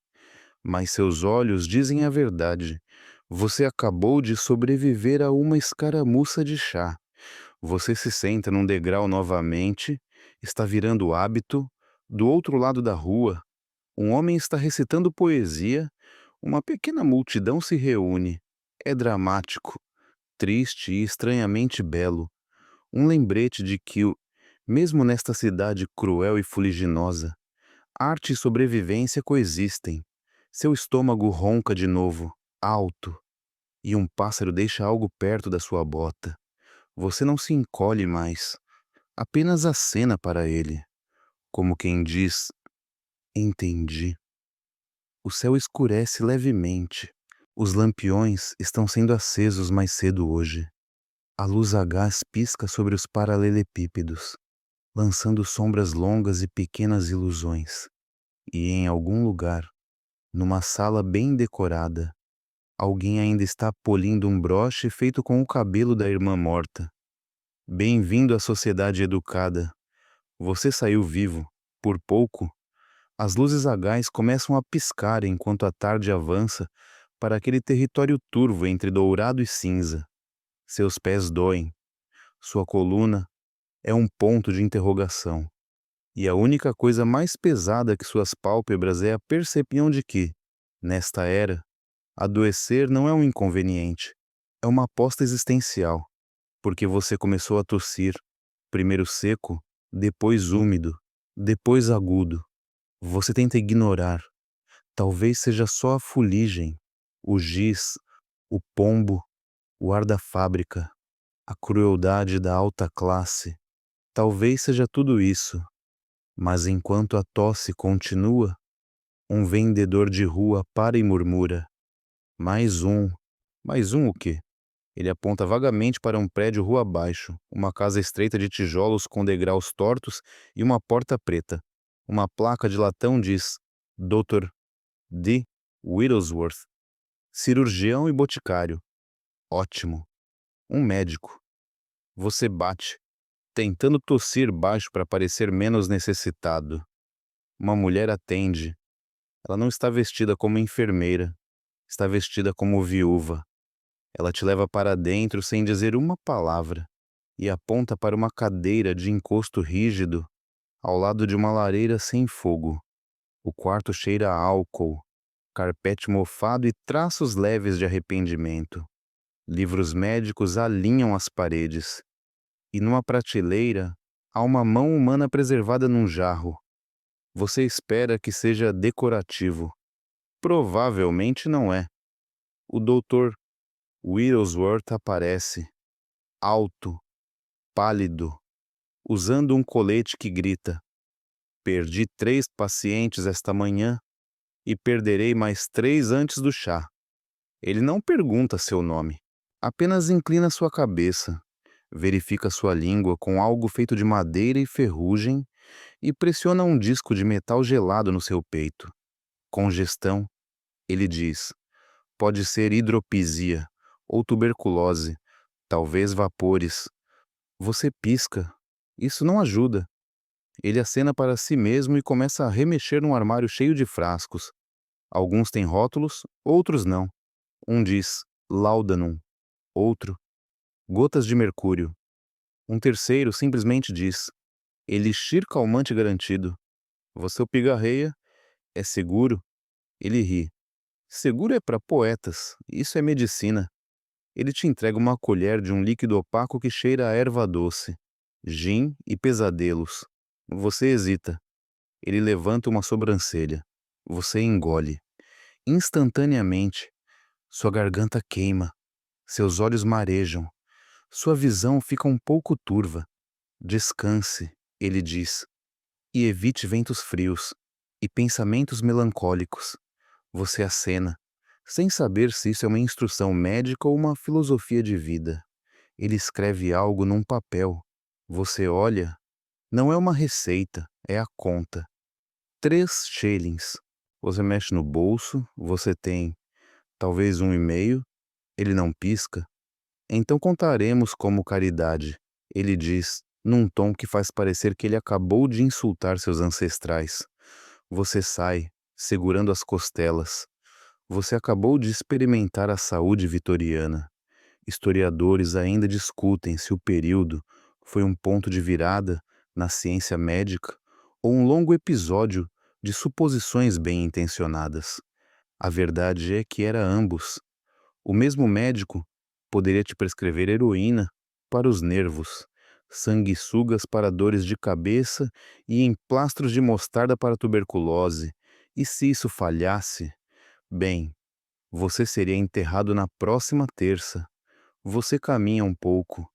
mas seus olhos dizem a verdade. Você acabou de sobreviver a uma escaramuça de chá. Você se senta num degrau novamente, está virando hábito. Do outro lado da rua, um homem está recitando poesia. Uma pequena multidão se reúne. É dramático, triste e estranhamente belo. Um lembrete de que, mesmo nesta cidade cruel e fuliginosa, arte e sobrevivência coexistem. Seu estômago ronca de novo, alto, e um pássaro deixa algo perto da sua bota. Você não se encolhe mais, apenas acena para ele, como quem diz: entendi. O céu escurece levemente. Os lampiões estão sendo acesos mais cedo hoje. A luz a gás pisca sobre os paralelepípedos, lançando sombras longas e pequenas ilusões. E em algum lugar, numa sala bem decorada, alguém ainda está polindo um broche feito com o cabelo da irmã morta. Bem-vindo à sociedade educada. Você saiu vivo, por pouco. As luzes a gás começam a piscar enquanto a tarde avança para aquele território turvo entre dourado e cinza. Seus pés doem. Sua coluna é um ponto de interrogação. E a única coisa mais pesada que suas pálpebras é a percepção de que, nesta era, adoecer não é um inconveniente, é uma aposta existencial, porque você começou a tossir, primeiro seco, depois úmido, depois agudo. Você tenta ignorar. Talvez seja só a fuligem, o giz, o pombo, o ar da fábrica, a crueldade da alta classe. Talvez seja tudo isso, mas enquanto a tosse continua, um vendedor de rua para e murmura: mais um. Mais um o quê? Ele aponta vagamente para um prédio rua abaixo, uma casa estreita de tijolos com degraus tortos e uma porta preta. Uma placa de latão diz: Dr. D. Whittlesworth, cirurgião e boticário. Ótimo. Um médico. Você bate, tentando tossir baixo para parecer menos necessitado. Uma mulher atende. Ela não está vestida como enfermeira, está vestida como viúva. Ela te leva para dentro sem dizer uma palavra e aponta para uma cadeira de encosto rígido ao lado de uma lareira sem fogo. O quarto cheira a álcool, carpete mofado e traços leves de arrependimento. Livros médicos alinham as paredes. E numa prateleira há uma mão humana preservada num jarro. Você espera que seja decorativo. Provavelmente não é. O doutor Whittlesworth aparece, alto, pálido, usando um colete que grita: perdi 3 pacientes esta manhã e perderei mais 3 antes do chá. Ele não pergunta seu nome, apenas inclina sua cabeça, verifica sua língua com algo feito de madeira e ferrugem e pressiona um disco de metal gelado no seu peito. Congestão, ele diz. Pode ser hidropisia ou tuberculose, talvez vapores. Você pisca. Isso não ajuda. Ele acena para si mesmo e começa a remexer num armário cheio de frascos. Alguns têm rótulos, outros não. Um diz laudanum, outro gotas de mercúrio. Um terceiro simplesmente diz elixir calmante garantido. Você o pigarreia, é seguro? Ele ri. Seguro é para poetas, isso é medicina. Ele te entrega uma colher de um líquido opaco que cheira a erva doce, gin e pesadelos. Você hesita. Ele levanta uma sobrancelha. Você engole. Instantaneamente, sua garganta queima, seus olhos marejam, sua visão fica um pouco turva. Descanse, ele diz, e evite ventos frios e pensamentos melancólicos. Você acena, sem saber se isso é uma instrução médica ou uma filosofia de vida. Ele escreve algo num papel. Você olha, não é uma receita, é a conta. 3 shillings. Você mexe no bolso, você tem talvez 1,5. Ele não pisca. Então contaremos como caridade. Ele diz, num tom que faz parecer que ele acabou de insultar seus ancestrais. Você sai, segurando as costelas. Você acabou de experimentar a saúde vitoriana. Historiadores ainda discutem se o período foi um ponto de virada na ciência médica ou um longo episódio de suposições bem intencionadas. A verdade é que era ambos. O mesmo médico poderia te prescrever heroína para os nervos, sanguessugas para dores de cabeça e emplastros de mostarda para tuberculose. E se isso falhasse, bem, você seria enterrado na próxima terça. Você caminha um pouco,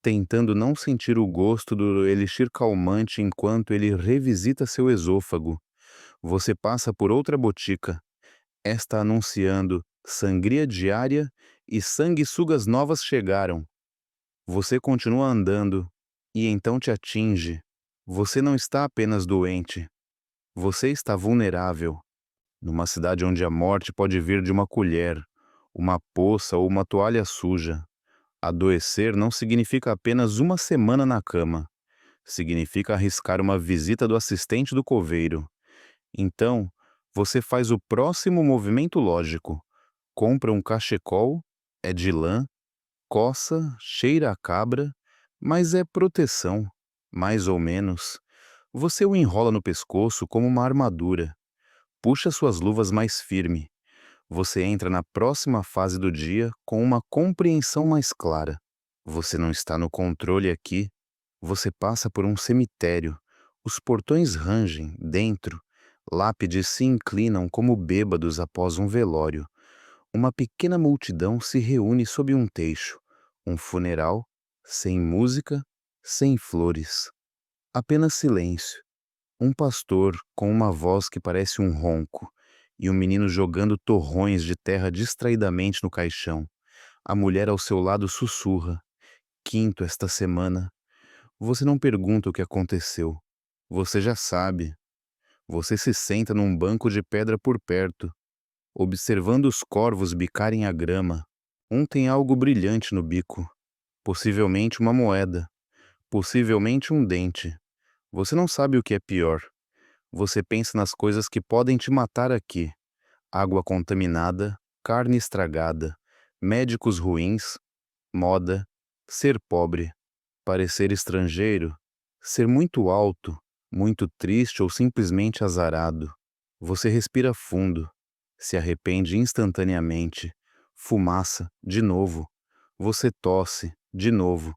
tentando não sentir o gosto do elixir calmante enquanto ele revisita seu esôfago. Você passa por outra botica, esta anunciando sangria diária e sanguessugas novas chegaram. Você continua andando e então te atinge. Você não está apenas doente, você está vulnerável. Numa cidade onde a morte pode vir de uma colher, uma poça ou uma toalha suja. Adoecer não significa apenas uma semana na cama. Significa arriscar uma visita do assistente do coveiro. Então, você faz o próximo movimento lógico. Compra um cachecol, é de lã, Coça, cheira a cabra, mas é proteção, mais ou menos. Você o enrola no pescoço como uma armadura. Puxa suas luvas mais firme. Você entra na próxima fase do dia com uma compreensão mais clara. Você não está no controle aqui. Você passa por um cemitério. Os portões rangem dentro. Lápides se inclinam como bêbados após um velório. Uma pequena multidão se reúne sob um teixo. Um funeral, sem música, sem flores. Apenas silêncio. Um pastor com uma voz que parece um ronco. E um menino jogando torrões de terra distraidamente no caixão. A mulher ao seu lado sussurra. Quinto esta semana. Você não pergunta o que aconteceu. Você já sabe. Você se senta num banco de pedra por perto, observando os corvos bicarem a grama. Um tem algo brilhante no bico. Possivelmente uma moeda. Possivelmente um dente. Você não sabe o que é pior. Você pensa nas coisas que podem te matar aqui. Água contaminada, carne estragada, médicos ruins, moda, ser pobre, parecer estrangeiro, ser muito alto, muito triste ou simplesmente azarado. Você respira fundo, se arrepende instantaneamente, fumaça, de novo. Você tosse, de novo.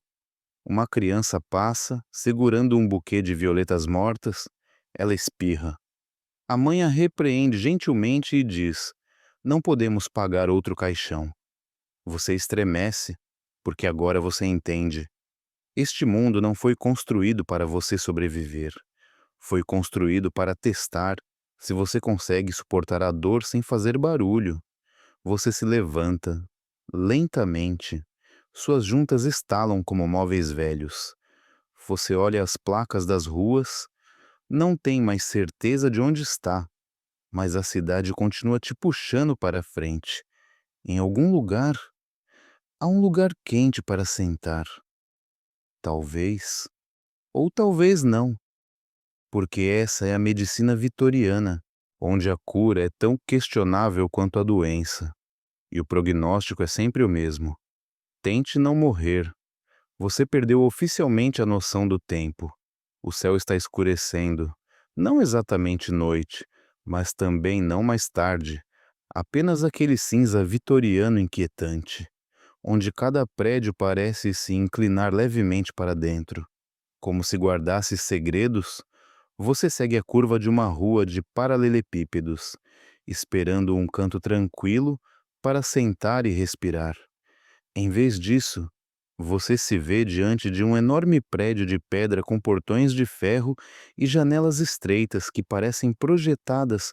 Uma criança passa, segurando um buquê de violetas mortas. Ela espirra. A mãe a repreende gentilmente e diz: Não podemos pagar outro caixão. Você estremece, porque agora você entende. Este mundo não foi construído para você sobreviver. Foi construído para testar se você consegue suportar a dor sem fazer barulho. Você se levanta, lentamente. Suas juntas estalam como móveis velhos. Você olha as placas das ruas, não tem mais certeza de onde está, mas a cidade continua te puxando para frente. Em algum lugar, há um lugar quente para sentar. Talvez, ou talvez não, porque essa é a medicina vitoriana, onde a cura é tão questionável quanto a doença, e o prognóstico é sempre o mesmo. Tente não morrer. Você perdeu oficialmente a noção do tempo. O céu está escurecendo. Não exatamente noite, mas também não mais tarde. Apenas aquele cinza vitoriano inquietante, onde cada prédio parece se inclinar levemente para dentro. Como se guardasse segredos, você segue a curva de uma rua de paralelepípedos, esperando um canto tranquilo para sentar e respirar. Em vez disso, você se vê diante de um enorme prédio de pedra com portões de ferro e janelas estreitas que parecem projetadas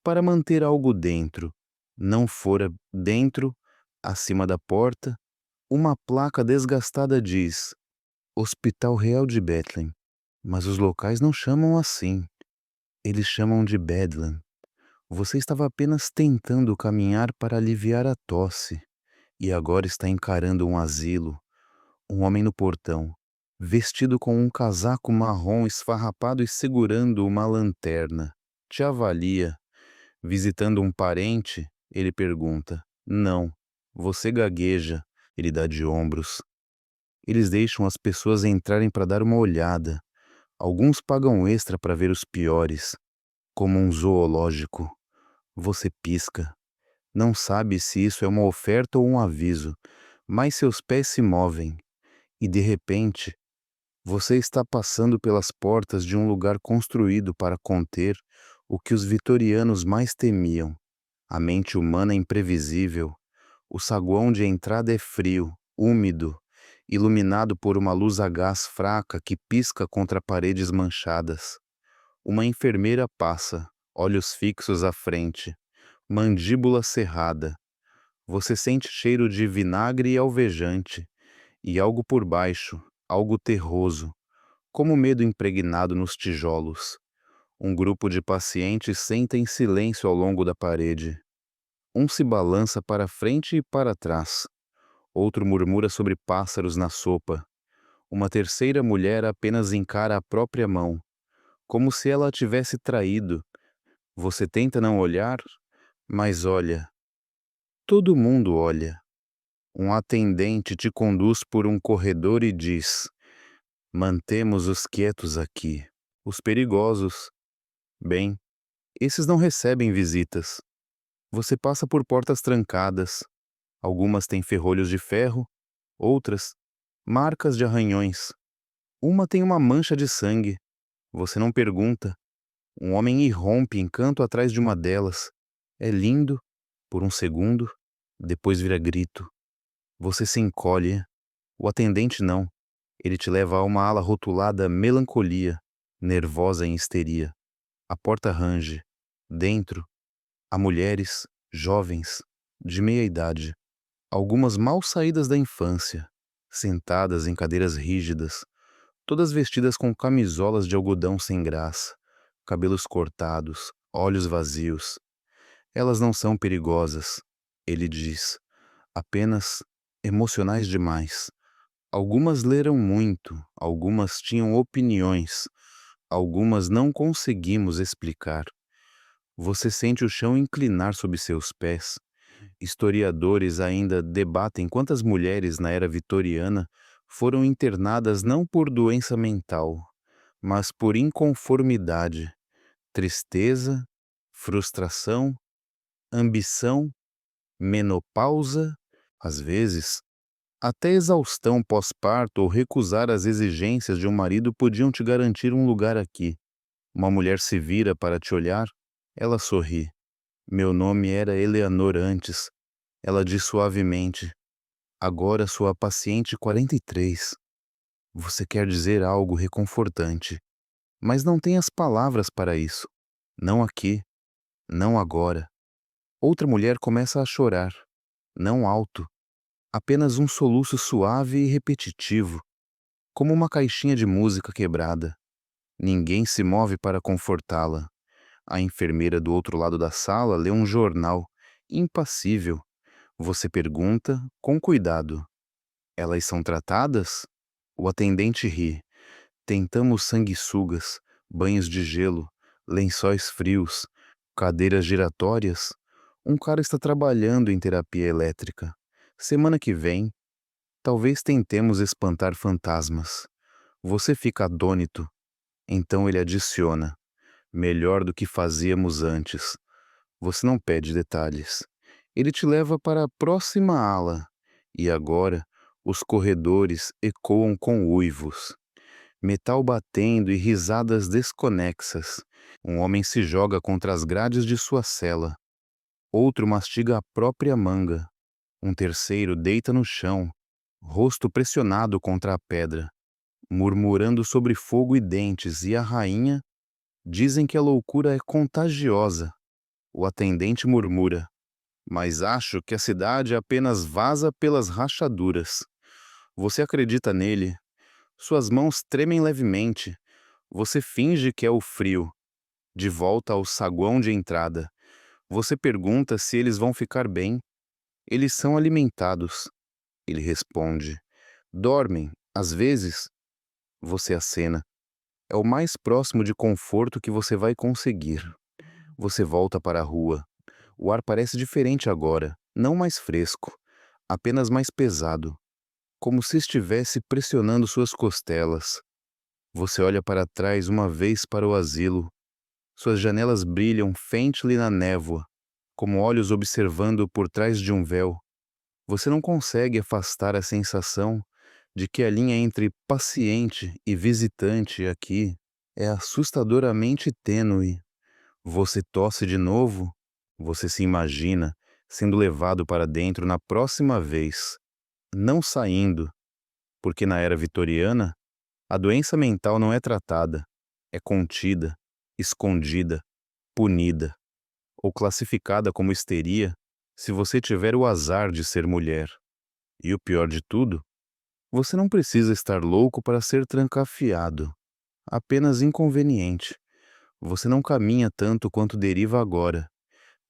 para manter algo dentro. Não fora dentro, acima da porta, uma placa desgastada diz: Hospital Real de Bethlehem. Mas os locais não chamam assim. Eles chamam de Bedlam. Você estava apenas tentando caminhar para aliviar a tosse e agora está encarando um asilo. Um homem no portão, vestido com um casaco marrom esfarrapado e segurando uma lanterna, te avalia. Visitando um parente, ele pergunta: Não. Você gagueja. Ele dá de ombros. Eles deixam as pessoas entrarem para dar uma olhada. Alguns pagam extra para ver os piores, como um zoológico. Você pisca. Não sabe se isso é uma oferta ou um aviso, mas seus pés se movem. E de repente, você está passando pelas portas de um lugar construído para conter o que os vitorianos mais temiam. A mente humana é imprevisível. O saguão de entrada é frio, úmido, iluminado por uma luz a gás fraca que pisca contra paredes manchadas. Uma enfermeira passa, olhos fixos à frente, mandíbula cerrada. Você sente cheiro de vinagre e alvejante, e algo por baixo, algo terroso, como medo impregnado nos tijolos. Um grupo de pacientes senta em silêncio ao longo da parede. Um se balança para frente e para trás. Outro murmura sobre pássaros na sopa. Uma terceira mulher apenas encara a própria mão, como se ela a tivesse traído. Você tenta não olhar, mas olha. Todo mundo olha. Um atendente te conduz por um corredor e diz: mantemos-os quietos aqui. Os perigosos, bem, esses não recebem visitas. Você passa por portas trancadas. Algumas têm ferrolhos de ferro, outras, marcas de arranhões. Uma tem uma mancha de sangue. Você não pergunta. Um homem irrompe em canto atrás de uma delas. É lindo, por um segundo, depois vira grito. Você se encolhe. O atendente não. Ele te leva a uma ala rotulada melancolia, nervosa em histeria. A porta range. Dentro, há mulheres, jovens, de meia idade, algumas mal saídas da infância, sentadas em cadeiras rígidas, todas vestidas com camisolas de algodão sem graça, cabelos cortados, olhos vazios. Elas não são perigosas, ele diz, apenas emocionais demais. Algumas leram muito, algumas tinham opiniões, algumas não conseguimos explicar. Você sente o chão inclinar sob seus pés. Historiadores ainda debatem quantas mulheres na era vitoriana foram internadas não por doença mental, mas por inconformidade, tristeza, frustração, ambição, menopausa, às vezes, até exaustão pós-parto ou recusar as exigências de um marido podiam te garantir um lugar aqui. Uma mulher se vira para te olhar, ela sorri. Meu nome era Eleanor antes. Ela diz suavemente. Agora sou a paciente 43. Você quer dizer algo reconfortante, mas não tem as palavras para isso. Não aqui, não agora. Outra mulher começa a chorar. Não alto, apenas um soluço suave e repetitivo, como uma caixinha de música quebrada. Ninguém se move para confortá-la. A enfermeira do outro lado da sala lê um jornal, impassível. Você pergunta, com cuidado: elas são tratadas? O atendente ri. Tentamos sanguessugas, banhos de gelo, lençóis frios, cadeiras giratórias. Um cara está trabalhando em terapia elétrica. Semana que vem, talvez tentemos espantar fantasmas. Você fica atônito. Então ele adiciona: melhor do que fazíamos antes. Você não pede detalhes. Ele te leva para a próxima ala. E agora, os corredores ecoam com uivos. Metal batendo e risadas desconexas. Um homem se joga contra as grades de sua cela. Outro mastiga a própria manga. Um terceiro deita no chão, rosto pressionado contra a pedra, murmurando sobre fogo e dentes, e a rainha. Dizem que a loucura é contagiosa. O atendente murmura. Mas acho que a cidade apenas vaza pelas rachaduras. Você acredita nele. Suas mãos tremem levemente. Você finge que é o frio. De volta ao saguão de entrada. Você pergunta se eles vão ficar bem. Eles são alimentados. Ele responde. Dormem, às vezes. Você acena. É o mais próximo de conforto que você vai conseguir. Você volta para a rua. O ar parece diferente agora, não mais fresco, apenas mais pesado, como se estivesse pressionando suas costelas. Você olha para trás uma vez para o asilo. Suas janelas brilham faintly na névoa, como olhos observando por trás de um véu. Você não consegue afastar a sensação de que a linha entre paciente e visitante aqui é assustadoramente tênue. Você tosse de novo. Você se imagina sendo levado para dentro na próxima vez, não saindo, porque na era vitoriana, a doença mental não é tratada, é contida, escondida, punida, ou classificada como histeria se você tiver o azar de ser mulher. E o pior de tudo, você não precisa estar louco para ser trancafiado, apenas inconveniente. Você não caminha tanto quanto deriva agora,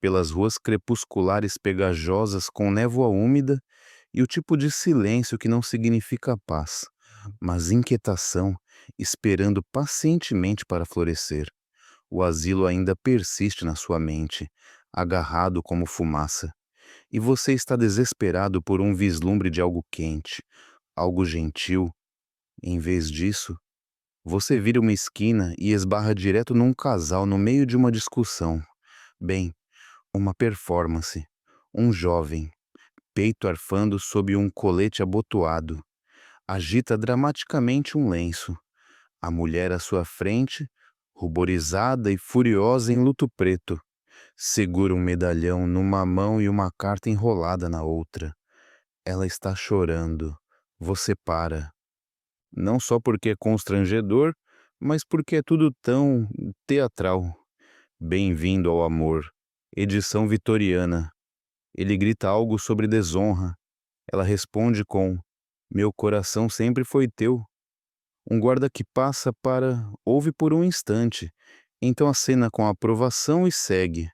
pelas ruas crepusculares pegajosas com névoa úmida e o tipo de silêncio que não significa paz, mas inquietação, esperando pacientemente para florescer. O asilo ainda persiste na sua mente, agarrado como fumaça. e você está desesperado por um vislumbre de algo quente, algo gentil. Em vez disso, você vira uma esquina e esbarra direto num casal no meio de uma discussão. Bem, uma performance. Um jovem, peito arfando sob um colete abotoado, agita dramaticamente um lenço. A mulher à sua frente, ruborizada e furiosa em luto preto, segura um medalhão numa mão e uma carta enrolada na outra. Ela está chorando. Você para. Não só porque é constrangedor, mas porque é tudo tão teatral. Bem-vindo ao amor. Edição vitoriana. Ele grita algo sobre desonra. Ela responde com: Meu coração sempre foi teu. Um guarda que passa para ouve por um instante, então acena com aprovação e segue.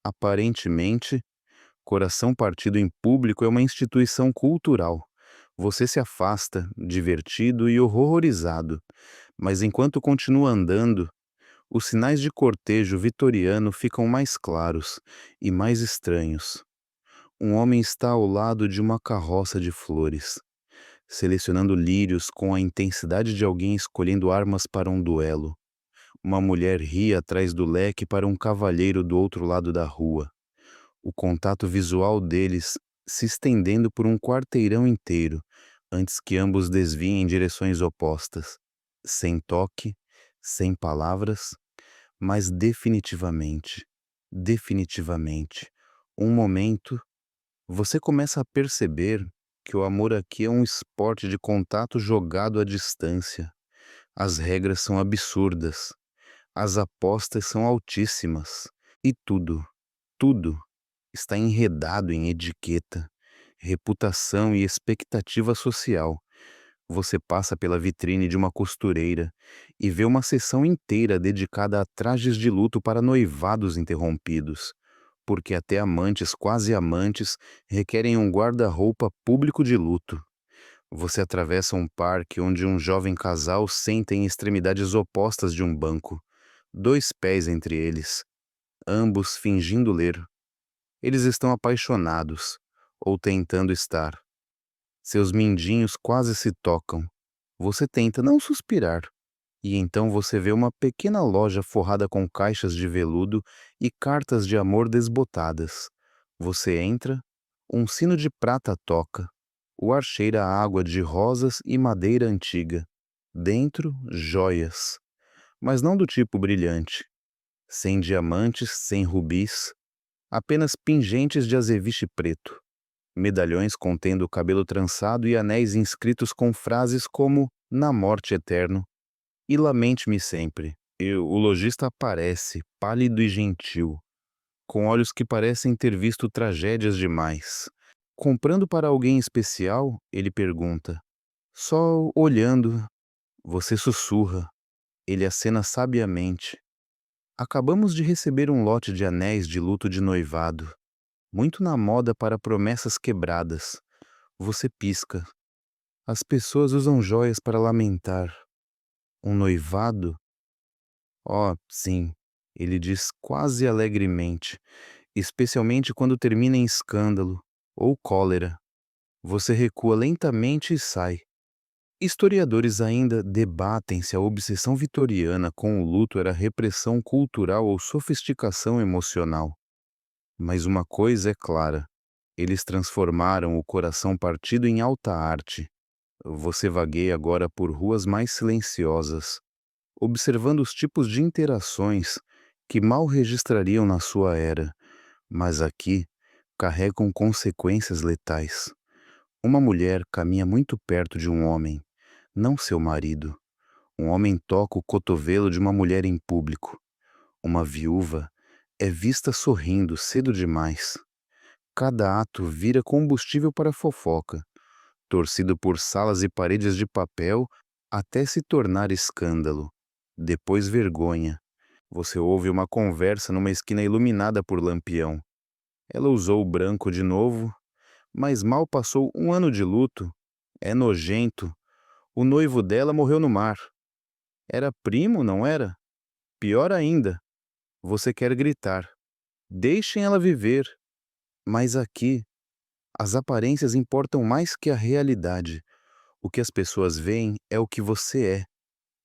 Aparentemente, coração partido em público é uma instituição cultural. Você se afasta, divertido e horrorizado, mas enquanto continua andando, os sinais de cortejo vitoriano ficam mais claros e mais estranhos. Um homem está ao lado de uma carroça de flores, selecionando lírios com a intensidade de alguém escolhendo armas para um duelo. Uma mulher ri atrás do leque para um cavalheiro do outro lado da rua. O contato visual deles se estendendo por um quarteirão inteiro, antes que ambos desviem em direções opostas. Sem toque, sem palavras, mas definitivamente, um momento, você começa a perceber que o amor aqui é um esporte de contato jogado à distância. As regras são absurdas, as apostas são altíssimas, e tudo está enredado em etiqueta, reputação e expectativa social. Você passa pela vitrine de uma costureira e vê uma seção inteira dedicada a trajes de luto para noivados interrompidos, porque até amantes, quase amantes, requerem um guarda-roupa público de luto. Você atravessa um parque onde um jovem casal senta em extremidades opostas de um banco, 2 pés entre eles, ambos fingindo ler. Eles estão apaixonados, ou tentando estar. Seus mindinhos quase se tocam. Você tenta não suspirar, e então você vê uma pequena loja forrada com caixas de veludo e cartas de amor desbotadas. Você entra, um sino de prata toca. O ar cheira a água de rosas e madeira antiga. Dentro, joias, mas não do tipo brilhante. Sem diamantes, sem rubis, apenas pingentes de azeviche preto. Medalhões contendo o cabelo trançado e anéis inscritos com frases como "Na morte eterno" e "Lamente-me sempre". E o lojista aparece, pálido e gentil, com olhos que parecem ter visto tragédias demais. Comprando para alguém especial, ele pergunta. Só olhando, você sussurra. Ele acena sabiamente. Acabamos de receber um lote de anéis de luto de noivado, muito na moda para promessas quebradas. Você pisca. As pessoas usam joias para lamentar. Um noivado? Oh, sim, ele diz quase alegremente, especialmente quando termina em escândalo ou cólera. Você recua lentamente e sai. Historiadores ainda debatem se a obsessão vitoriana com o luto era repressão cultural ou sofisticação emocional. Mas uma coisa é clara: eles transformaram o coração partido em alta arte. Você vagueia agora por ruas mais silenciosas, observando os tipos de interações que mal registrariam na sua era, mas aqui carregam consequências letais. Uma mulher caminha muito perto de um homem, não seu marido. Um homem toca o cotovelo de uma mulher em público. Uma viúva é vista sorrindo cedo demais. Cada ato vira combustível para a fofoca, torcido por salas e paredes de papel até se tornar escândalo. Depois vergonha. Você ouve uma conversa numa esquina iluminada por lampião. Ela usou o branco de novo, mas mal passou um ano de luto. É nojento. O noivo dela morreu no mar. Era primo, não era? Pior ainda, você quer gritar. Deixem ela viver. Mas aqui, As aparências importam mais que a realidade. O que as pessoas veem é o que você é,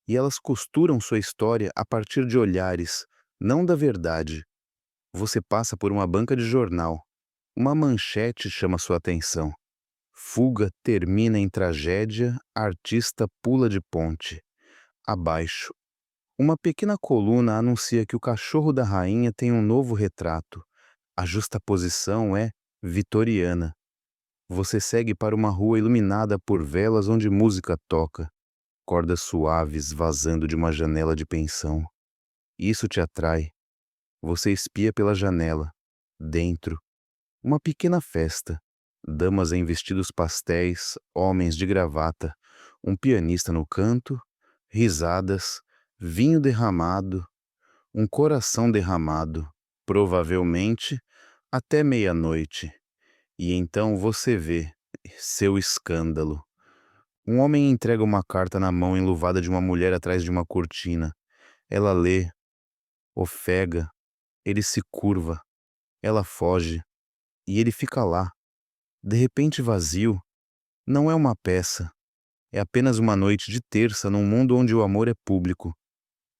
e elas costuram sua história a partir de olhares, não da verdade. Você passa por uma banca de jornal. Uma manchete chama sua atenção. Fuga termina em tragédia, artista pula de ponte. Abaixo, uma pequena coluna anuncia que o cachorro da rainha tem um novo retrato. A justaposição é vitoriana. Você segue para uma rua iluminada por velas onde música toca, cordas suaves vazando de uma janela de pensão. Isso te atrai. Você espia pela janela. Dentro, uma pequena festa. Damas em vestidos pastéis, homens de gravata, um pianista no canto, risadas, vinho derramado, um coração derramado, provavelmente até meia-noite. E então você vê seu escândalo. Um homem entrega uma carta na mão enluvada de uma mulher atrás de uma cortina. Ela lê, ofega, ele se curva, ela foge, e ele fica lá, de repente vazio. Não é uma peça, é apenas uma noite de terça num mundo onde o amor é público,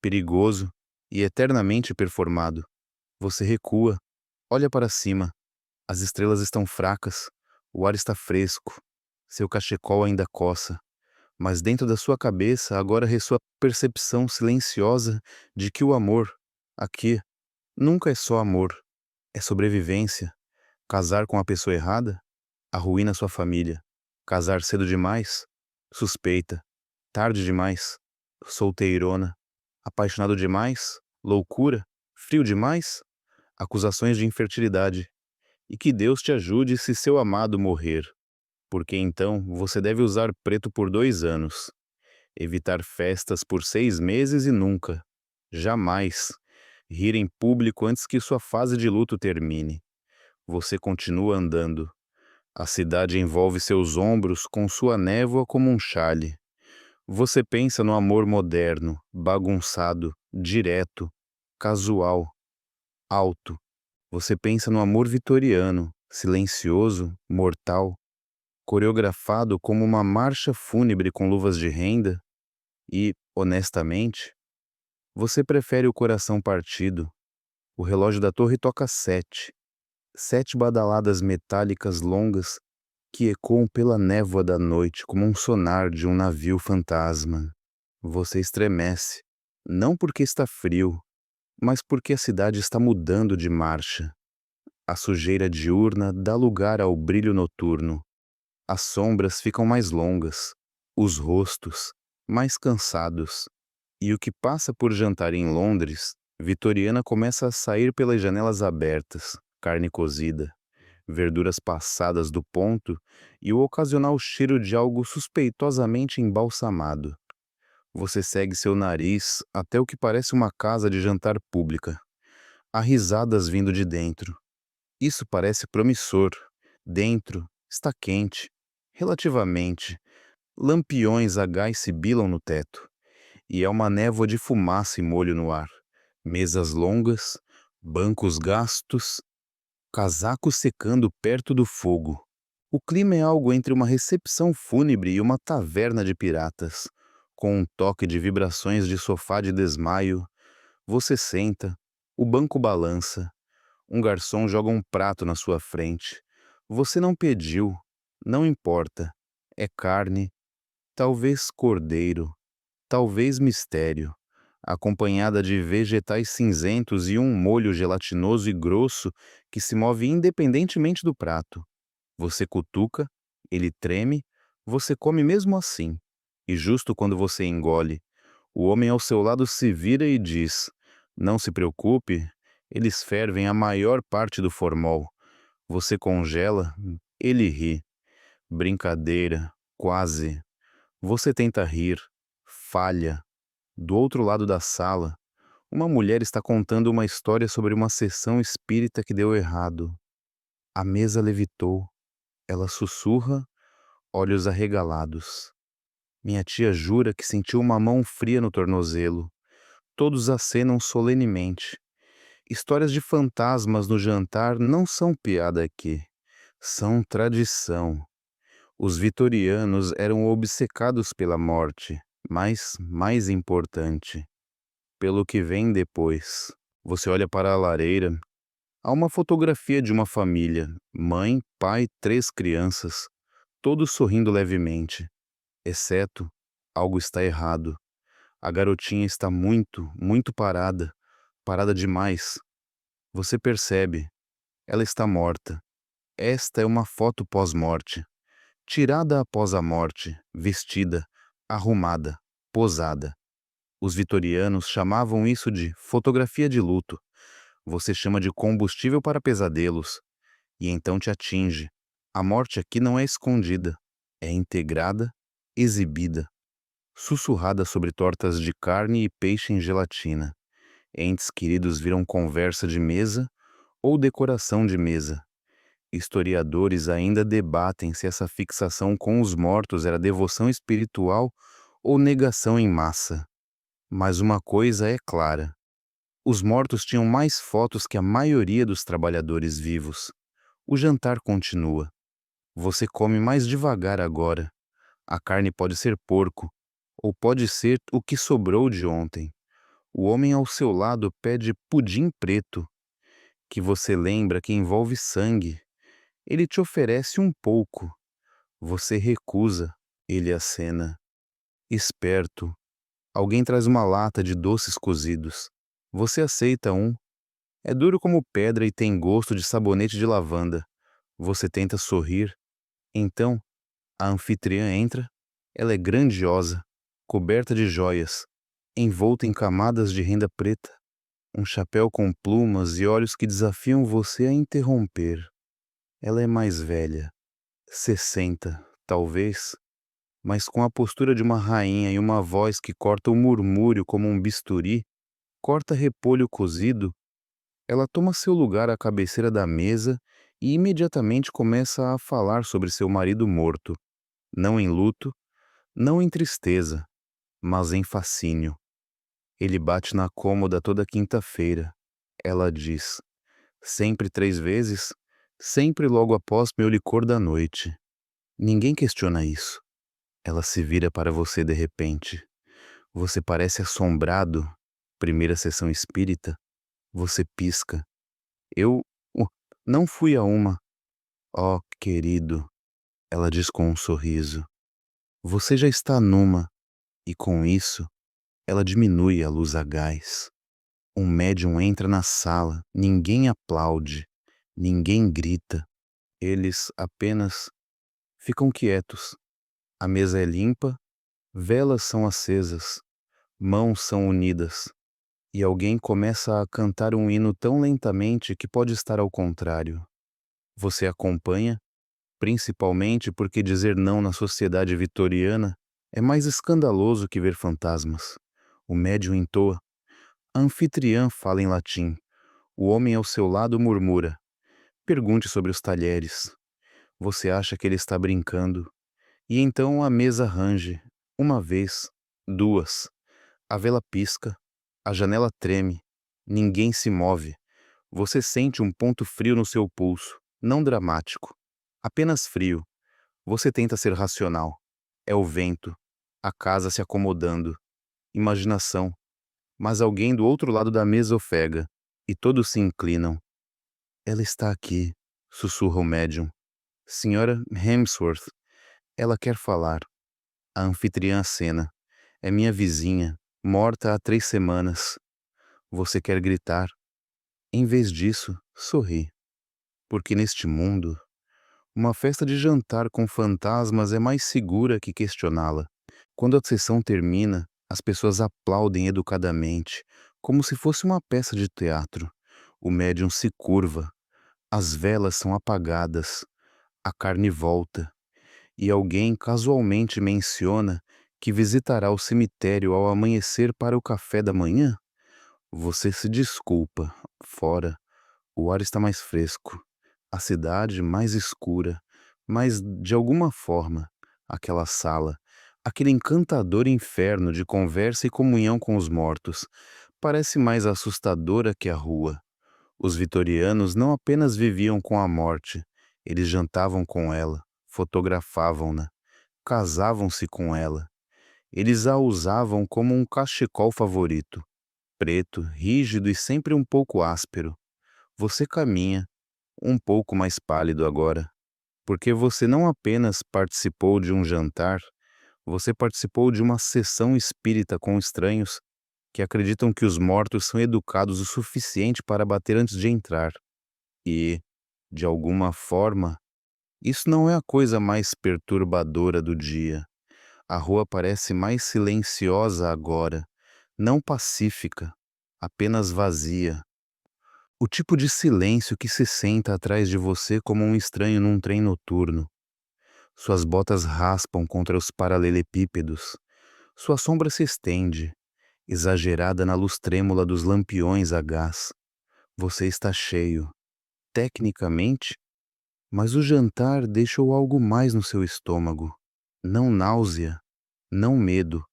perigoso e eternamente performado. Você recua, olha para cima, as estrelas estão fracas, o ar está fresco, seu cachecol ainda coça, mas dentro da sua cabeça agora ressoa a percepção silenciosa de que o amor, aqui, nunca é só amor, é sobrevivência. Casar com a pessoa errada arruína sua família. Casar cedo demais, suspeita. Tarde demais, solteirona. Apaixonado demais, loucura. Frio demais, acusações de infertilidade. E que Deus te ajude se seu amado morrer, porque então você deve usar preto por 2 anos, evitar festas por 6 meses e nunca, jamais, rir em público antes que sua fase de luto termine. Você continua andando. A cidade envolve seus ombros com sua névoa como um xale. Você pensa no amor moderno, bagunçado, direto, casual, alto. Você pensa no amor vitoriano, silencioso, mortal, coreografado como uma marcha fúnebre com luvas de renda. E, honestamente, você prefere o coração partido. O relógio da torre toca 7. 7 badaladas metálicas longas que ecoam pela névoa da noite como um sonar de um navio fantasma. Você estremece, não porque está frio, mas porque a cidade está mudando de marcha. A sujeira diurna dá lugar ao brilho noturno. As sombras ficam mais longas, os rostos mais cansados. E o que passa por jantar em Londres, Vitoriana começa a sair pelas janelas abertas, carne cozida, verduras passadas do ponto e o ocasional cheiro de algo suspeitosamente embalsamado. Você segue seu nariz até o que parece uma casa de jantar pública. Há risadas vindo de dentro. Isso parece promissor. Dentro está quente, relativamente. Lampiões a gás sibilam no teto. E é uma névoa de fumaça e molho no ar. Mesas longas, bancos gastos, casacos secando perto do fogo. O clima é algo entre uma recepção fúnebre e uma taverna de piratas. Com um toque de vibrações de sofá de desmaio, você senta, o banco balança, um garçom joga um prato na sua frente. Você não pediu, não importa. É carne, talvez cordeiro, talvez mistério, acompanhada de vegetais cinzentos e um molho gelatinoso e grosso que se move independentemente do prato. Você cutuca, ele treme, você come mesmo assim. E justo quando você engole, o homem ao seu lado se vira e diz: "Não se preocupe, eles fervem a maior parte do formol." Você congela, ele ri. Brincadeira, quase. Você tenta rir, falha. Do outro lado da sala, uma mulher está contando uma história sobre uma sessão espírita que deu errado. A mesa levitou. Ela sussurra, olhos arregalados. Minha tia jura que sentiu uma mão fria no tornozelo. Todos acenam solenemente. Histórias de fantasmas no jantar não são piada aqui. São tradição. Os vitorianos eram obcecados pela morte, mas, mais importante, pelo que vem depois. Você olha para a lareira, há uma fotografia de uma família, mãe, pai, 3 crianças, todos sorrindo levemente, exceto algo está errado. A garotinha está muito, muito parada, parada demais. Você percebe, ela está morta. Esta é uma foto pós-morte, tirada após a morte, vestida, arrumada, posada. Os vitorianos chamavam isso de fotografia de luto. Você chama de combustível para pesadelos, e então te atinge. A morte aqui não é escondida, é integrada, exibida, sussurrada sobre tortas de carne e peixe em gelatina. Entes queridos viram conversa de mesa ou decoração de mesa. Historiadores ainda debatem se essa fixação com os mortos era devoção espiritual ou negação em massa. Mas uma coisa é clara: os mortos tinham mais fotos que a maioria dos trabalhadores vivos. O jantar continua. Você come mais devagar agora. A carne pode ser porco, ou pode ser o que sobrou de ontem. O homem ao seu lado pede pudim preto, que você lembra que envolve sangue. Ele te oferece um pouco. Você recusa. Ele acena. Esperto. Alguém traz uma lata de doces cozidos. Você aceita um. É duro como pedra e tem gosto de sabonete de lavanda. Você tenta sorrir. Então, a anfitriã entra. Ela é grandiosa, coberta de joias, envolta em camadas de renda preta, um chapéu com plumas e olhos que desafiam você a interromper. Ela é mais velha, 60, talvez, mas com a postura de uma rainha e uma voz que corta o murmúrio como um bisturi, corta repolho cozido. Ela toma seu lugar à cabeceira da mesa e imediatamente começa a falar sobre seu marido morto, não em luto, não em tristeza, mas em fascínio. Ele bate na cômoda toda quinta-feira. Ela diz, sempre 3 vezes, sempre logo após meu licor da noite. Ninguém questiona isso. Ela se vira para você de repente. Você parece assombrado. Primeira sessão espírita. Você pisca. Eu não fui a uma. Oh, querido, ela diz com um sorriso. Você já está numa. E com isso, ela diminui a luz a gás. Um médium entra na sala. Ninguém aplaude. Ninguém grita. Eles apenas ficam quietos. A mesa é limpa. Velas são acesas. Mãos são unidas. E alguém começa a cantar um hino tão lentamente que pode estar ao contrário. Você acompanha, principalmente porque dizer não na sociedade vitoriana é mais escandaloso que ver fantasmas. O médium entoa. A anfitriã fala em latim. O homem ao seu lado murmura. Pergunte sobre os talheres. Você acha que ele está brincando. E então a mesa range. Uma vez, duas. A vela pisca. A janela treme. Ninguém se move. Você sente um ponto frio no seu pulso. Não dramático. Apenas frio. Você tenta ser racional. É o vento. A casa se acomodando. Imaginação. Mas alguém do outro lado da mesa ofega. E todos se inclinam. Ela está aqui, sussurra o médium. Senhora Hemsworth. Ela quer falar. A anfitriã acena. É minha vizinha, morta há 3 semanas. Você quer gritar. Em vez disso, sorri. Porque neste mundo, uma festa de jantar com fantasmas é mais segura que questioná-la. Quando a sessão termina, as pessoas aplaudem educadamente, como se fosse uma peça de teatro. O médium se curva. As velas são apagadas. A carne volta. E alguém casualmente menciona que visitará o cemitério ao amanhecer para o café da manhã? Você se desculpa. Fora, o ar está mais fresco. A cidade mais escura. Mas, de alguma forma, aquela sala, aquele encantador inferno de conversa e comunhão com os mortos, parece mais assustadora que a rua. Os vitorianos não apenas viviam com a morte, Eles jantavam com ela, fotografavam-na, casavam-se com ela. Eles a usavam como um cachecol favorito, preto, rígido e sempre um pouco áspero. Você caminha, um pouco mais pálido agora, porque você não apenas participou de um jantar, você participou de uma sessão espírita com estranhos que acreditam que os mortos são educados o suficiente para bater antes de entrar. E, de alguma forma, isso não é a coisa mais perturbadora do dia. A rua parece mais silenciosa agora, não pacífica, apenas vazia. O tipo de silêncio que se senta atrás de você como um estranho num trem noturno. Suas botas raspam contra os paralelepípedos. Sua sombra se estende, exagerada na luz trêmula dos lampiões a gás. Você está cheio, tecnicamente, mas o jantar deixou algo mais no seu estômago. Não náusea, não medo,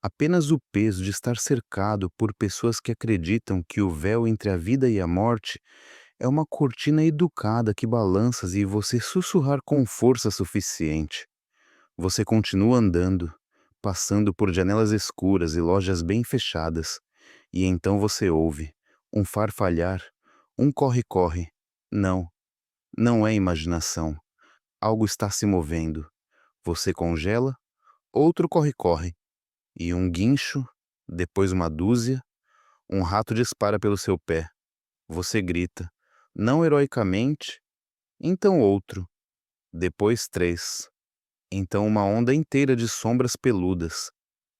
apenas o peso de estar cercado por pessoas que acreditam que o véu entre a vida e a morte é uma cortina educada que balança e você sussurrar com força suficiente. Você continua andando, passando por janelas escuras e lojas bem fechadas, e então você ouve um farfalhar, um corre-corre. Não, não é imaginação. Algo está se movendo. Você congela, outro corre-corre, e um guincho, depois uma dúzia, um rato dispara pelo seu pé. Você grita, não heroicamente, então outro, depois três, então uma onda inteira de sombras peludas,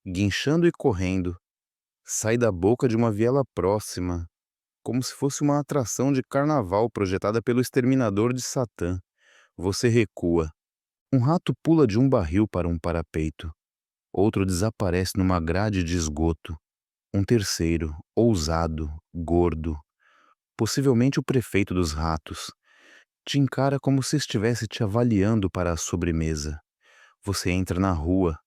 guinchando e correndo, sai da boca de uma viela próxima, como se fosse uma atração de carnaval projetada pelo exterminador de Satã. Você recua. Um rato pula de um barril para um parapeito. Outro desaparece numa grade de esgoto. Um terceiro, ousado, gordo, possivelmente o prefeito dos ratos, te encara como se estivesse te avaliando para a sobremesa. Você entra na rua,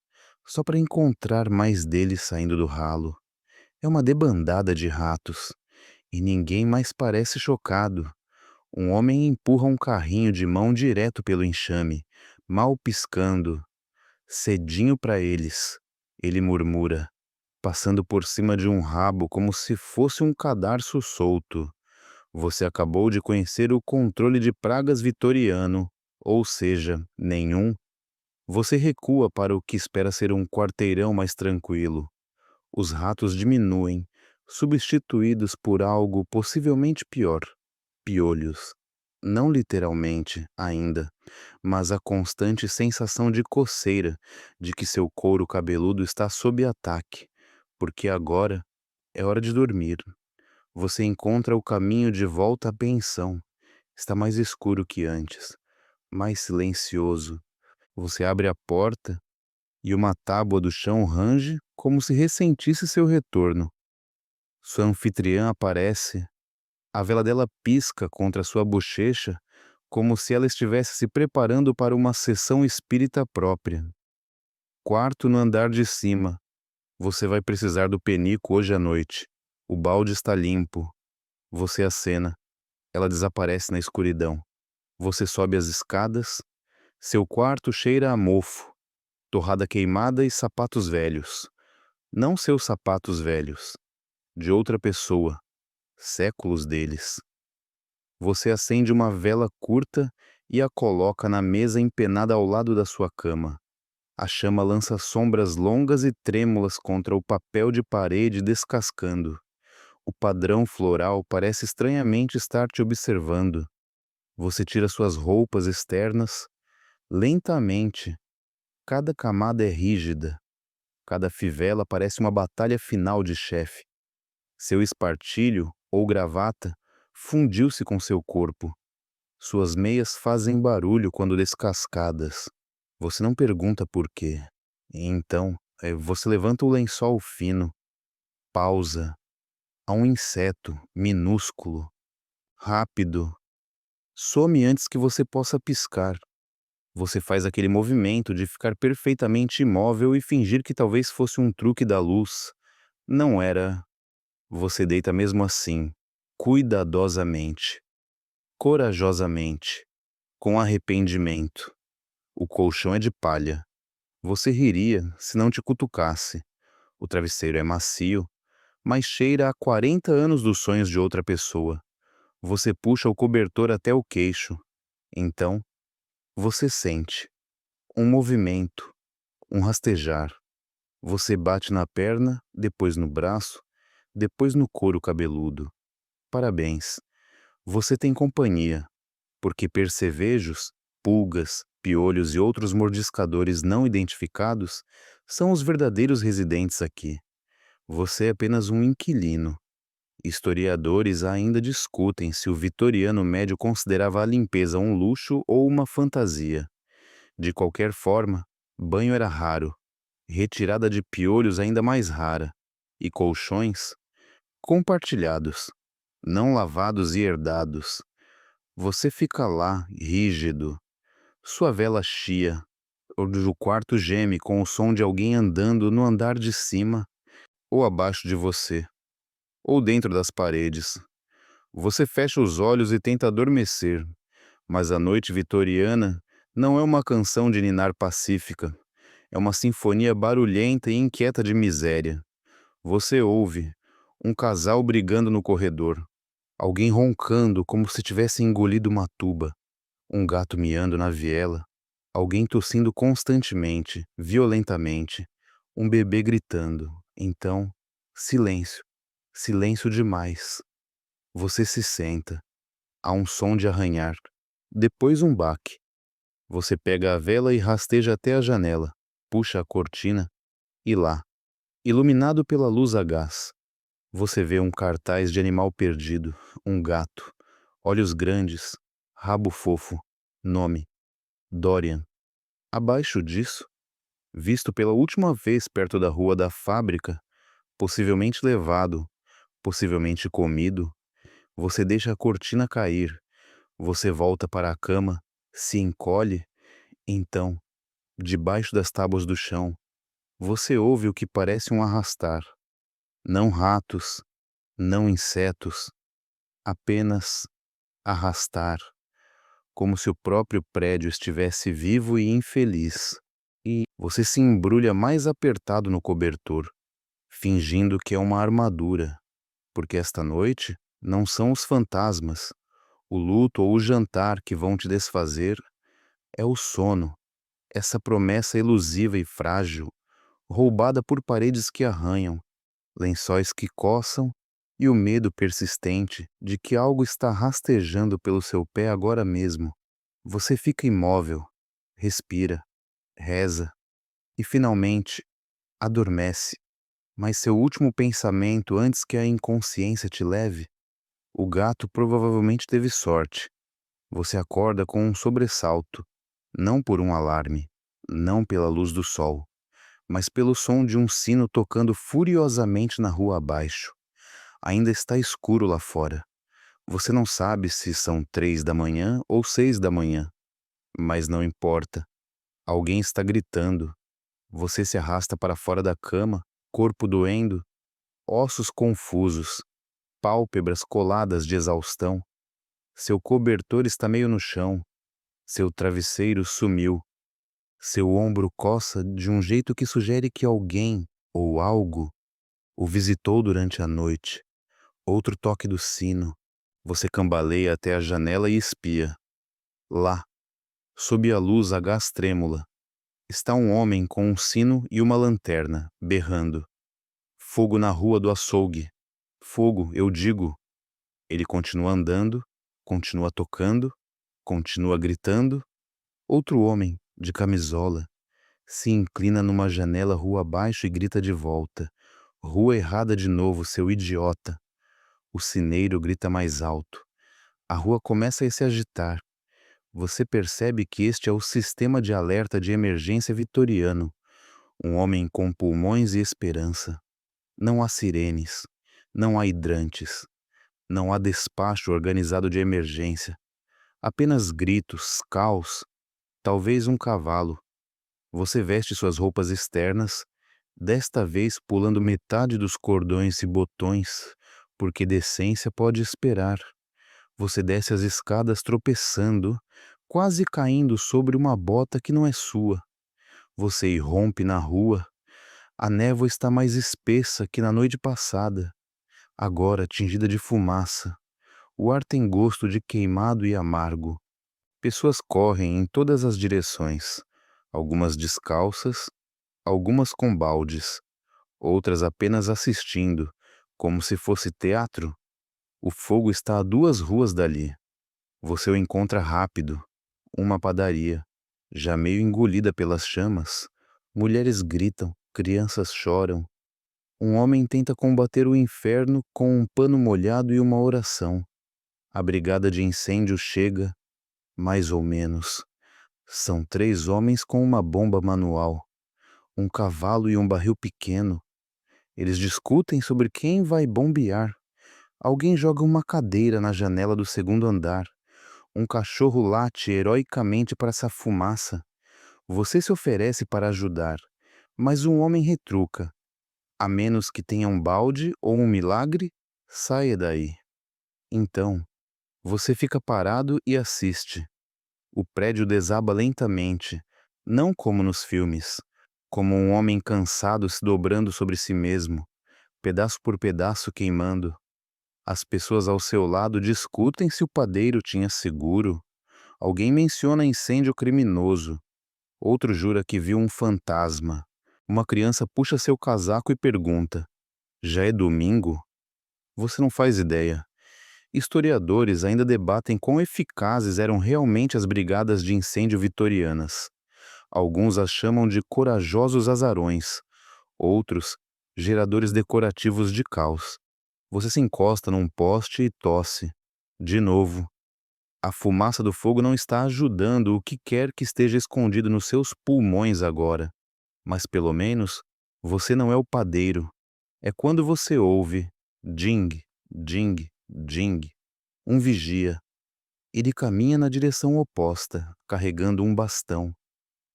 só para encontrar mais deles saindo do ralo. É uma debandada de ratos, e ninguém mais parece chocado. Um homem empurra um carrinho de mão direto pelo enxame, mal piscando. Cedinho para eles, ele murmura, passando por cima de um rabo como se fosse um cadarço solto. Você acabou de conhecer o controle de pragas vitoriano, ou seja, nenhum. Você recua para o que espera ser um quarteirão mais tranquilo. Os ratos diminuem, substituídos por algo possivelmente pior: piolhos. Não literalmente, ainda, mas a constante sensação de coceira, de que seu couro cabeludo está sob ataque, porque agora é hora de dormir. Você encontra o caminho de volta à pensão. Está mais escuro que antes, mais silencioso. Você abre a porta e uma tábua do chão range como se ressentisse seu retorno. Sua anfitriã aparece. A vela dela pisca contra sua bochecha como se ela estivesse se preparando para uma sessão espírita própria. Quarto no andar de cima. Você vai precisar do penico hoje à noite. O balde está limpo. Você acena. Ela desaparece na escuridão. Você sobe as escadas. Seu quarto cheira a mofo, torrada queimada e sapatos velhos. Não seus sapatos velhos. De outra pessoa. Séculos deles. Você acende uma vela curta e a coloca na mesa empenada ao lado da sua cama. A chama lança sombras longas e trêmulas contra o papel de parede descascando. O padrão floral parece estranhamente estar te observando. Você tira suas roupas externas. Lentamente. Cada camada é rígida. Cada fivela parece uma batalha final de chefe. Seu espartilho, ou gravata, fundiu-se com seu corpo. Suas meias fazem barulho quando descascadas. Você não pergunta por quê. E então, você levanta o lençol fino. Pausa. Há um inseto, minúsculo, rápido. Some antes que você possa piscar. Você faz aquele movimento de ficar perfeitamente imóvel e fingir que talvez fosse um truque da luz. Não era. Você deita mesmo assim, cuidadosamente, corajosamente, com arrependimento. O colchão é de palha. Você riria se não te cutucasse. O travesseiro é macio, mas cheira a 40 anos dos sonhos de outra pessoa. Você puxa o cobertor até o queixo. Então, você sente um movimento, um rastejar. Você bate na perna, depois no braço, depois no couro cabeludo. Parabéns, você tem companhia, porque percevejos, pulgas, piolhos e outros mordiscadores não identificados são os verdadeiros residentes aqui. Você é apenas um inquilino. Historiadores ainda discutem se o vitoriano médio considerava a limpeza um luxo ou uma fantasia. De qualquer forma, banho era raro, retirada de piolhos ainda mais rara, e colchões compartilhados, não lavados e herdados. Você fica lá, rígido, sua vela chia, onde o quarto geme com o som de alguém andando no andar de cima, ou abaixo de você, ou dentro das paredes. Você fecha os olhos e tenta adormecer, mas a noite vitoriana não é uma canção de ninar pacífica, é uma sinfonia barulhenta e inquieta de miséria. Você ouve um casal brigando no corredor, alguém roncando como se tivesse engolido uma tuba, um gato miando na viela, alguém tossindo constantemente, violentamente, um bebê gritando. Então, silêncio, silêncio demais. Você se senta. Há um som de arranhar. Depois um baque. Você pega a vela e rasteja até a janela, puxa a cortina e lá, iluminado pela luz a gás, você vê um cartaz de animal perdido, um gato, olhos grandes, rabo fofo, nome, Dorian. Abaixo disso, visto pela última vez perto da rua da fábrica, possivelmente levado, possivelmente comido, você deixa a cortina cair, você volta para a cama, se encolhe, então, debaixo das tábuas do chão, você ouve o que parece um arrastar. Não ratos, não insetos, apenas arrastar, como se o próprio prédio estivesse vivo e infeliz. E você se embrulha mais apertado no cobertor, fingindo que é uma armadura, porque esta noite não são os fantasmas, o luto ou o jantar que vão te desfazer, é o sono, essa promessa elusiva e frágil, roubada por paredes que arranham, lençóis que coçam e o medo persistente de que algo está rastejando pelo seu pé agora mesmo. Você fica imóvel, respira, reza e finalmente adormece. Mas seu último pensamento antes que a inconsciência te leve, o gato provavelmente teve sorte. Você acorda com um sobressalto, não por um alarme, não pela luz do sol, mas pelo som de um sino tocando furiosamente na rua abaixo. Ainda está escuro lá fora. Você não sabe se são 3 da manhã ou 6 da manhã, mas não importa. Alguém está gritando. Você se arrasta para fora da cama, corpo doendo, ossos confusos, pálpebras coladas de exaustão. Seu cobertor está meio no chão. Seu travesseiro sumiu. Seu ombro coça de um jeito que sugere que alguém ou algo o visitou durante a noite. Outro toque do sino. Você cambaleia até a janela e espia. Lá, sob a luz a gás trêmula, está um homem com um sino e uma lanterna, berrando. Fogo na rua do açougue. Fogo, eu digo. Ele continua andando, continua tocando, continua gritando. Outro homem, de camisola, se inclina numa janela rua abaixo e grita de volta. Rua errada de novo, seu idiota. O sineiro grita mais alto. A rua começa a se agitar. Você percebe que este é o sistema de alerta de emergência vitoriano. Um homem com pulmões e esperança. Não há sirenes, não há hidrantes, não há despacho organizado de emergência. Apenas gritos, caos, talvez um cavalo. Você veste suas roupas externas, desta vez pulando metade dos cordões e botões, porque decência pode esperar. Você desce as escadas tropeçando, quase caindo sobre uma bota que não é sua. Você irrompe na rua. A névoa está mais espessa que na noite passada, agora tingida de fumaça. O ar tem gosto de queimado e amargo. Pessoas correm em todas as direções, algumas descalças, algumas com baldes, outras apenas assistindo, como se fosse teatro. O fogo está a 2 ruas dali. Você o encontra rápido. Uma padaria, já meio engolida pelas chamas. Mulheres gritam, crianças choram. Um homem tenta combater o inferno com um pano molhado e uma oração. A brigada de incêndio chega, mais ou menos. São 3 homens com uma bomba manual, um cavalo e um barril pequeno. Eles discutem sobre quem vai bombear. Alguém joga uma cadeira na janela do segundo andar. Um cachorro late heroicamente para essa fumaça. Você se oferece para ajudar, mas um homem retruca. A menos que tenha um balde ou um milagre, saia daí. Então, você fica parado e assiste. O prédio desaba lentamente, não como nos filmes, como um homem cansado se dobrando sobre si mesmo, pedaço por pedaço queimando. As pessoas ao seu lado discutem se o padeiro tinha seguro. Alguém menciona incêndio criminoso. Outro jura que viu um fantasma. Uma criança puxa seu casaco e pergunta: já é domingo? Você não faz ideia. Historiadores ainda debatem quão eficazes eram realmente as brigadas de incêndio vitorianas. Alguns as chamam de corajosos azarões, outros, geradores decorativos de caos. Você se encosta num poste e tosse. De novo. A fumaça do fogo não está ajudando o que quer que esteja escondido nos seus pulmões agora. Mas pelo menos, você não é o padeiro. É quando você ouve ding, ding, ding. Um vigia. Ele caminha na direção oposta, carregando um bastão,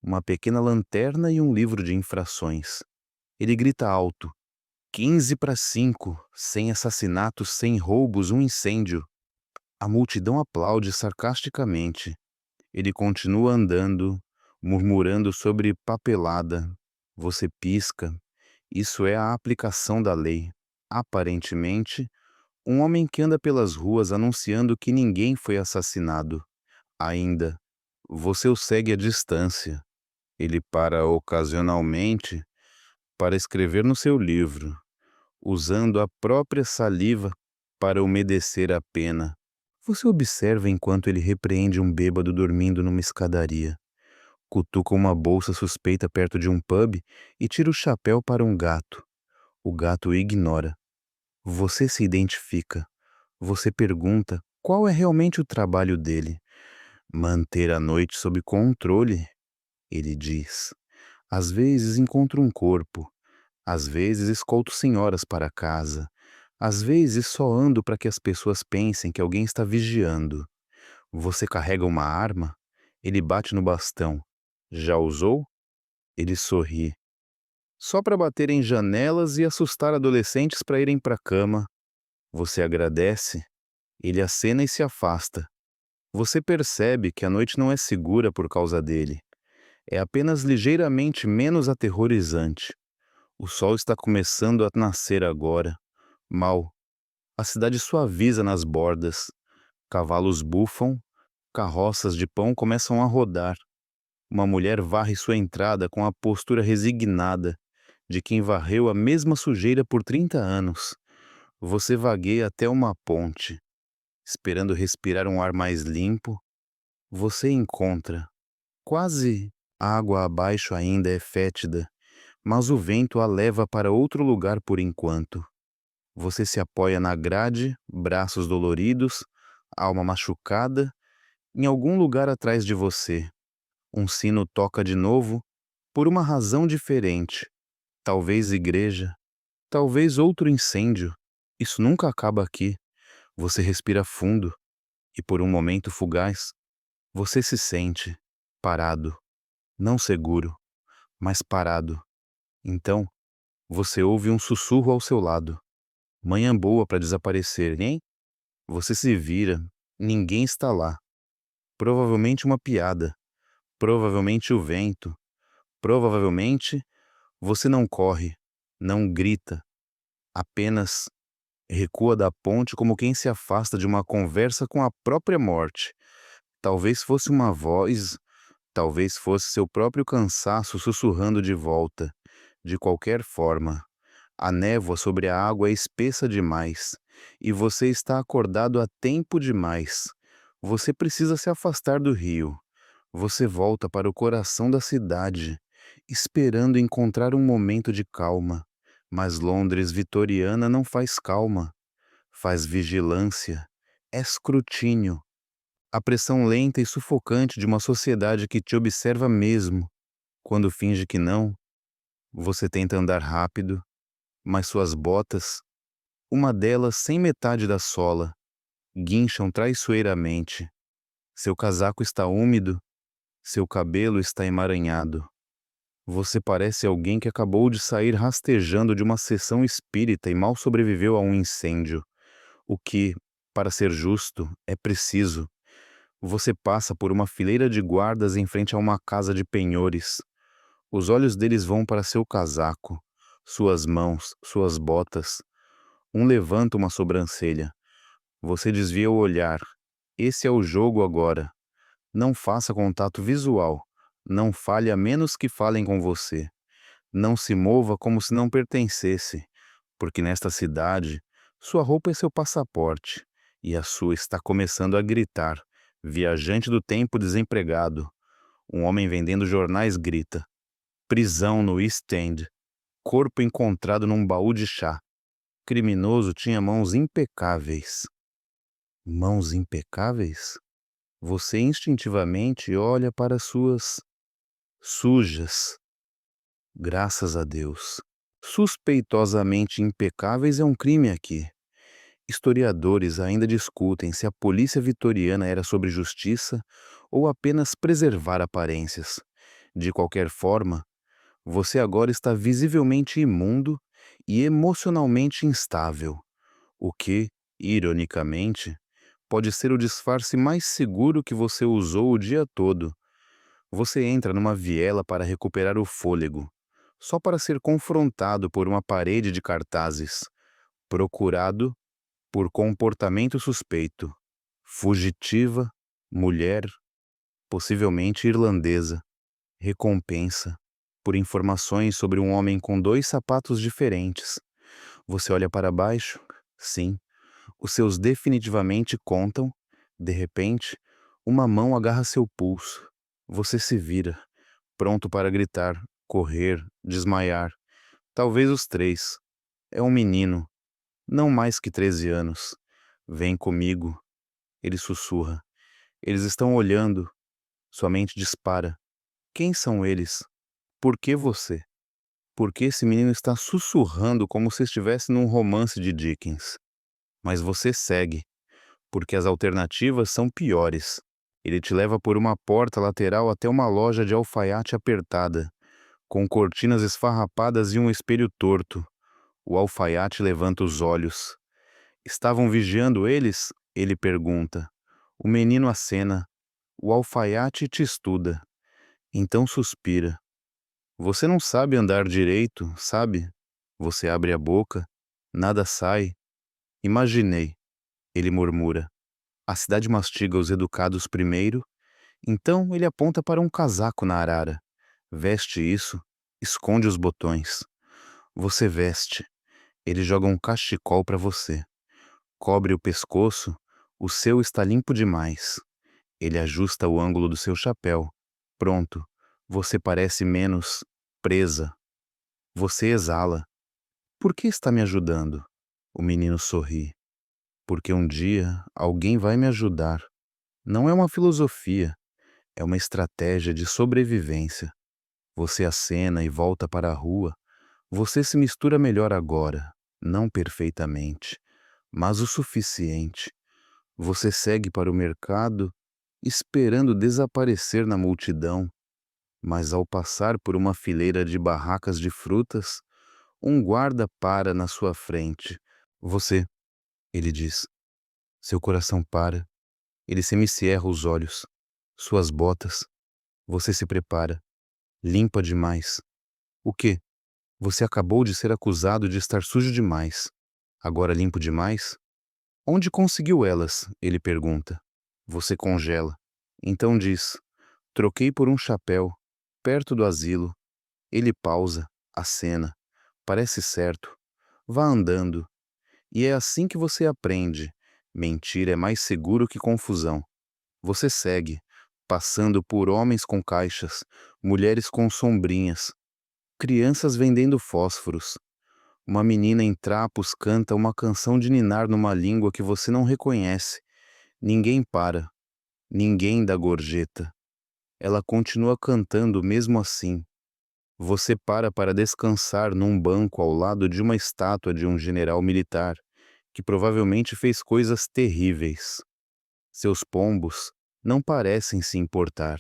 uma pequena lanterna e um livro de infrações. Ele grita alto: 15 para 5, sem assassinatos, sem roubos, um incêndio. A multidão aplaude sarcasticamente. Ele continua andando, murmurando sobre papelada. Você pisca. Isso é a aplicação da lei. Aparentemente, um homem que anda pelas ruas anunciando que ninguém foi assassinado. Ainda, você o segue à distância. Ele para ocasionalmente para escrever no seu livro, usando a própria saliva para umedecer a pena. Você observa enquanto ele repreende um bêbado dormindo numa escadaria. Cutuca uma bolsa suspeita perto de um pub e tira o chapéu para um gato. O gato o ignora. Você se identifica. Você pergunta qual é realmente o trabalho dele. Manter a noite sob controle, ele diz. Às vezes encontro um corpo. Às vezes escolto senhoras para casa. Às vezes só ando para que as pessoas pensem que alguém está vigiando. Você carrega uma arma? Ele bate no bastão. Já usou? Ele sorri. Só para bater em janelas e assustar adolescentes para irem para a cama. Você agradece. Ele acena e se afasta. Você percebe que a noite não é segura por causa dele. É apenas ligeiramente menos aterrorizante. O sol está começando a nascer agora. Mal. A cidade suaviza nas bordas. Cavalos bufam. Carroças de pão começam a rodar. Uma mulher varre sua entrada com a postura resignada de quem varreu a mesma sujeira por 30 anos. Você vagueia até uma ponte, esperando respirar um ar mais limpo. Você encontra. Quase água abaixo ainda é fétida, mas o vento a leva para outro lugar por enquanto. Você se apoia na grade, braços doloridos, alma machucada, em algum lugar atrás de você. Um sino toca de novo, por uma razão diferente. Talvez igreja, talvez outro incêndio. Isso nunca acaba aqui. Você respira fundo e por um momento fugaz, você se sente parado, não seguro, mas parado. Então, você ouve um sussurro ao seu lado. Manhã boa para desaparecer, hein? Você se vira, ninguém está lá. provavelmente uma piada, provavelmente o vento, provavelmente você não corre, não grita, apenas recua da ponte como quem se afasta de uma conversa com a própria morte. Talvez fosse uma voz, talvez fosse seu próprio cansaço sussurrando de volta. De qualquer forma, a névoa sobre a água é espessa demais, e você está acordado há tempo demais. Você precisa se afastar do rio. Você volta para o coração da cidade, esperando encontrar um momento de calma. Mas Londres vitoriana não faz calma, faz vigilância, escrutínio, a pressão lenta e sufocante de uma sociedade que te observa mesmo. Quando finge que não, você tenta andar rápido, mas suas botas, uma delas sem metade da sola, guincham traiçoeiramente. Seu casaco está úmido, seu cabelo está emaranhado. Você parece alguém que acabou de sair rastejando de uma sessão espírita e mal sobreviveu a um incêndio. O que, para ser justo, é preciso. Você passa por uma fileira de guardas em frente a uma casa de penhores. Os olhos deles vão para seu casaco, suas mãos, suas botas. Um levanta uma sobrancelha. Você desvia o olhar. Esse é o jogo agora. Não faça contato visual. Não fale a menos que falem com você. Não se mova como se não pertencesse, porque nesta cidade, sua roupa é seu passaporte, e a sua está começando a gritar. Viajante do tempo desempregado. Um homem vendendo jornais grita. Prisão no East End. Corpo encontrado num baú de chá. Criminoso tinha mãos impecáveis. Mãos impecáveis? Você instintivamente olha para suas sujas. Graças a Deus. Suspeitosamente impecáveis é um crime aqui. Historiadores ainda discutem se a polícia vitoriana era sobre justiça ou apenas preservar aparências. De qualquer forma, você agora está visivelmente imundo e emocionalmente instável, o que, ironicamente, pode ser o disfarce mais seguro que você usou o dia todo. Você entra numa viela para recuperar o fôlego, só para ser confrontado por uma parede de cartazes. Procurado por comportamento suspeito. Fugitiva, mulher, possivelmente irlandesa. Recompensa por informações sobre um homem com dois sapatos diferentes. Você olha para baixo? Sim, os seus definitivamente contam. De repente, uma mão agarra seu pulso. Você se vira, pronto para gritar, correr, desmaiar. Talvez os três. É um menino, não mais que 13 anos. Vem comigo, ele sussurra. Eles estão olhando. Sua mente dispara. Quem são eles? Por que você? Por que esse menino está sussurrando como se estivesse num romance de Dickens? Mas você segue, porque as alternativas são piores. Ele te leva por uma porta lateral até uma loja de alfaiate apertada, com cortinas esfarrapadas e um espelho torto. O alfaiate levanta os olhos. Estavam vigiando eles? Ele pergunta. O menino acena. O alfaiate te estuda. Então suspira. Você não sabe andar direito, sabe? Você abre a boca. Nada sai. Imaginei. Ele murmura. A cidade mastiga os educados primeiro. Então ele aponta para um casaco na arara. Veste isso. Esconde os botões. Você veste. Ele joga um cachecol para você. Cobre o pescoço. O seu está limpo demais. Ele ajusta o ângulo do seu chapéu. Pronto. Você parece menos presa. Você exala. Por que está me ajudando? O menino sorri. Porque um dia alguém vai me ajudar. Não é uma filosofia, é uma estratégia de sobrevivência. Você acena e volta para a rua. Você se mistura melhor agora, não perfeitamente, mas o suficiente. Você segue para o mercado, esperando desaparecer na multidão, mas ao passar por uma fileira de barracas de frutas, um guarda para na sua frente. Você, ele diz. Seu coração para. Ele semicerra os olhos. Suas botas. Você se prepara. Limpa demais. O quê? Você acabou de ser acusado de estar sujo demais. Agora limpo demais? Onde conseguiu elas? Ele pergunta. Você congela. Então diz: troquei por um chapéu, perto do asilo. Ele pausa, acena. Parece certo. Vá andando. E é assim que você aprende. Mentir é mais seguro que confusão. Você segue, passando por homens com caixas, mulheres com sombrinhas, crianças vendendo fósforos. Uma menina em trapos canta uma canção de ninar numa língua que você não reconhece. Ninguém para, ninguém dá gorjeta. Ela continua cantando mesmo assim. Você para descansar num banco ao lado de uma estátua de um general militar que provavelmente fez coisas terríveis. Seus pombos não parecem se importar.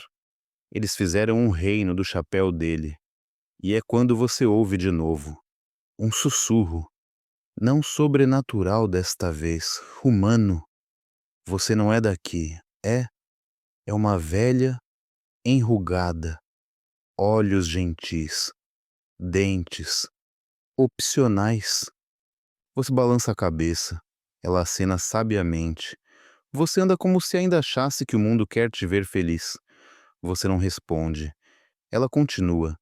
Eles fizeram um reino do chapéu dele. E é quando você ouve de novo um sussurro, não sobrenatural desta vez, humano. Você não é daqui. É uma velha enrugada, olhos gentis, dentes, opcionais. Você balança a cabeça. Ela acena sabiamente. Você anda como se ainda achasse que o mundo quer te ver feliz. Você não responde. Ela continua.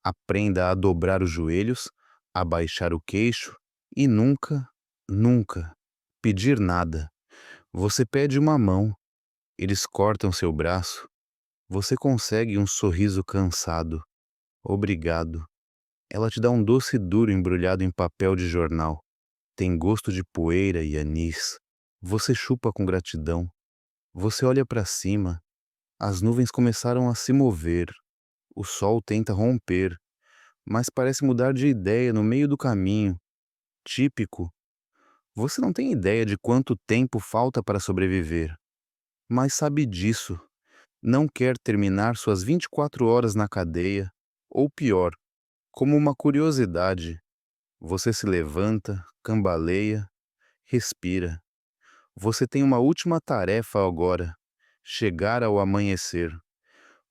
Aprenda a dobrar os joelhos, a baixar o queixo e nunca, nunca pedir nada. Você pede uma mão. Eles cortam seu braço. Você consegue um sorriso cansado. Obrigado. Ela te dá um doce duro embrulhado em papel de jornal. Tem gosto de poeira e anis. Você chupa com gratidão. Você olha para cima. As nuvens começaram a se mover. O sol tenta romper, mas parece mudar de ideia no meio do caminho. Típico. Você não tem ideia de quanto tempo falta para sobreviver, mas sabe disso. Não quer terminar suas 24 horas na cadeia, ou pior, como uma curiosidade. Você se levanta, cambaleia, respira. Você tem uma última tarefa agora: chegar ao amanhecer.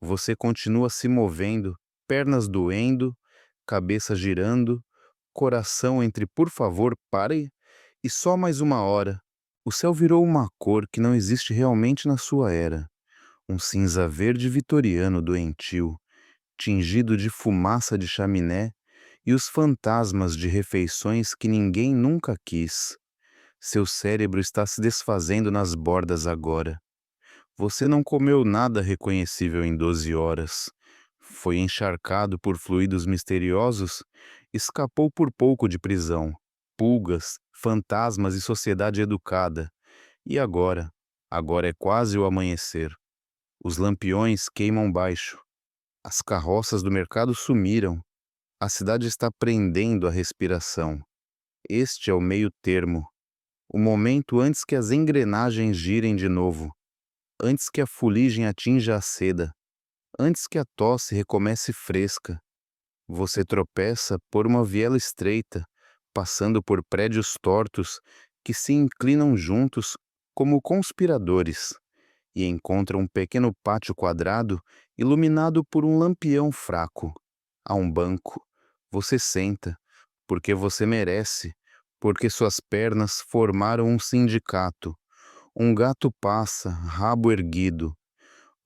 Você continua se movendo, pernas doendo, cabeça girando, coração entre por favor, pare e só mais uma hora. O céu virou uma cor que não existe realmente na sua era. Um cinza verde vitoriano doentio, tingido de fumaça de chaminé e os fantasmas de refeições que ninguém nunca quis. Seu cérebro está se desfazendo nas bordas agora. Você não comeu nada reconhecível em 12 horas. Foi encharcado por fluidos misteriosos, escapou por pouco de prisão, pulgas, fantasmas e sociedade educada. E agora? Agora é quase o amanhecer. Os lampiões queimam baixo. As carroças do mercado sumiram. A cidade está prendendo a respiração. Este é o meio termo. O momento antes que as engrenagens girem de novo. Antes que a fuligem atinja a seda. Antes que a tosse recomece fresca. Você tropeça por uma viela estreita, passando por prédios tortos que se inclinam juntos como conspiradores, e encontra um pequeno pátio quadrado iluminado por um lampião fraco. Há um banco. Você senta, porque você merece, porque suas pernas formaram um sindicato. Um gato passa, rabo erguido.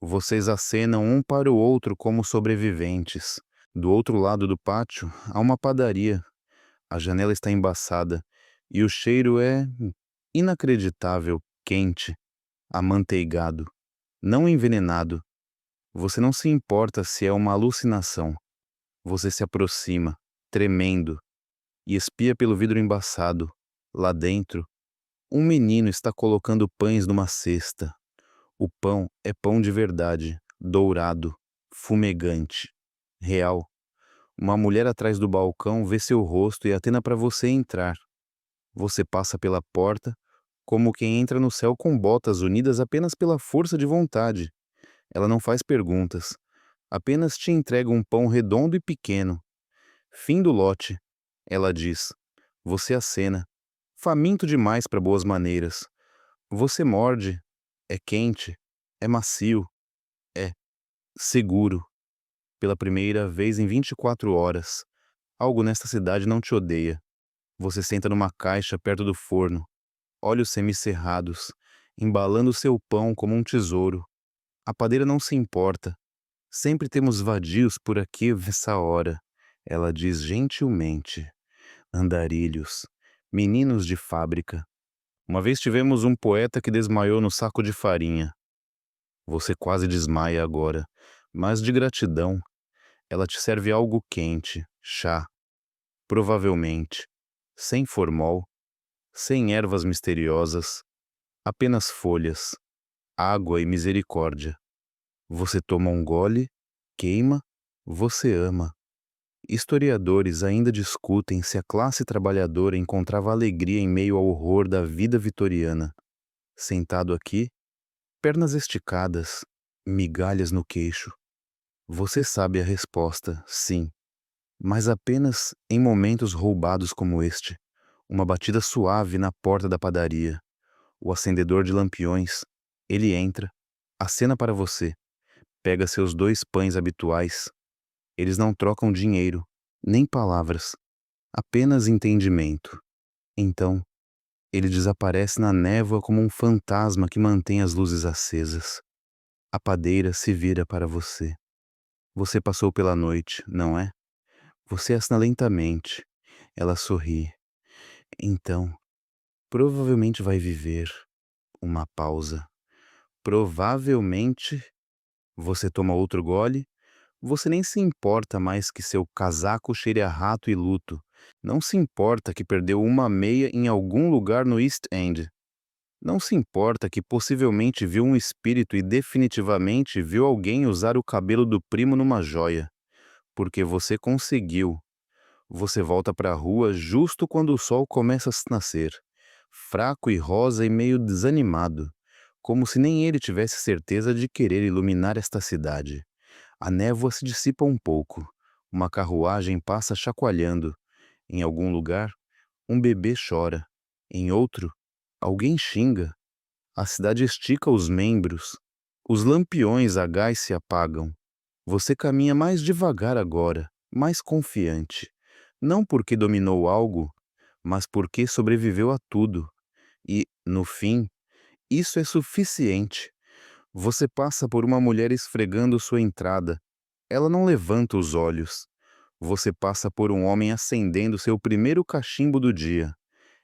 Vocês acenam um para o outro como sobreviventes. Do outro lado do pátio, há uma padaria. A janela está embaçada e o cheiro é inacreditável, quente, amanteigado, não envenenado. Você não se importa se é uma alucinação. Você se aproxima, tremendo, e espia pelo vidro embaçado. Lá dentro, um menino está colocando pães numa cesta. O pão é pão de verdade, dourado, fumegante, real. Uma mulher atrás do balcão vê seu rosto e atena para você entrar. Você passa pela porta, como quem entra no céu com botas unidas apenas pela força de vontade. Ela não faz perguntas, apenas te entrega um pão redondo e pequeno. Fim do lote, ela diz. Você acena, faminto demais para boas maneiras. Você morde, é quente, é macio. seguro, pela primeira vez em 24 horas. Algo nesta cidade não te odeia. Você senta numa caixa perto do forno, olhos semicerrados, embalando seu pão como um tesouro. A padeira não se importa. Sempre temos vadios por aqui nessa hora, ela diz gentilmente. Andarilhos, meninos de fábrica. Uma vez tivemos um poeta que desmaiou no saco de farinha. Você quase desmaia agora, mas de gratidão, ela te serve algo quente, chá, provavelmente, sem formol, sem ervas misteriosas, apenas folhas, água e misericórdia. Você toma um gole, queima, você ama. Historiadores ainda discutem se a classe trabalhadora encontrava alegria em meio ao horror da vida vitoriana. Sentado aqui, pernas esticadas, migalhas no queixo. Você sabe a resposta, sim, mas apenas em momentos roubados como este. Uma batida suave na porta da padaria. O acendedor de lampiões. Ele entra, acena para você, pega seus 2 pães habituais. Eles não trocam dinheiro, nem palavras, apenas entendimento. Então, ele desaparece na névoa como um fantasma que mantém as luzes acesas. A padeira se vira para você. Você passou pela noite, não é? Você assina lentamente. Ela sorri. Então, provavelmente vai viver. Uma pausa. Provavelmente. Você toma outro gole. Você nem se importa mais que seu casaco cheire a rato e luto. Não se importa que perdeu uma meia em algum lugar no East End. Não se importa que possivelmente viu um espírito e definitivamente viu alguém usar o cabelo do primo numa joia. Porque você conseguiu. Você volta para a rua justo quando o sol começa a nascer, fraco e rosa e meio desanimado, como se nem ele tivesse certeza de querer iluminar esta cidade. A névoa se dissipa um pouco. Uma carruagem passa chacoalhando. Em algum lugar, um bebê chora. Em outro, alguém xinga. A cidade estica os membros. Os lampiões a gás se apagam. Você caminha mais devagar agora, mais confiante. Não porque dominou algo, mas porque sobreviveu a tudo. E, no fim, isso é suficiente. Você passa por uma mulher esfregando sua entrada. Ela não levanta os olhos. Você passa por um homem acendendo seu primeiro cachimbo do dia.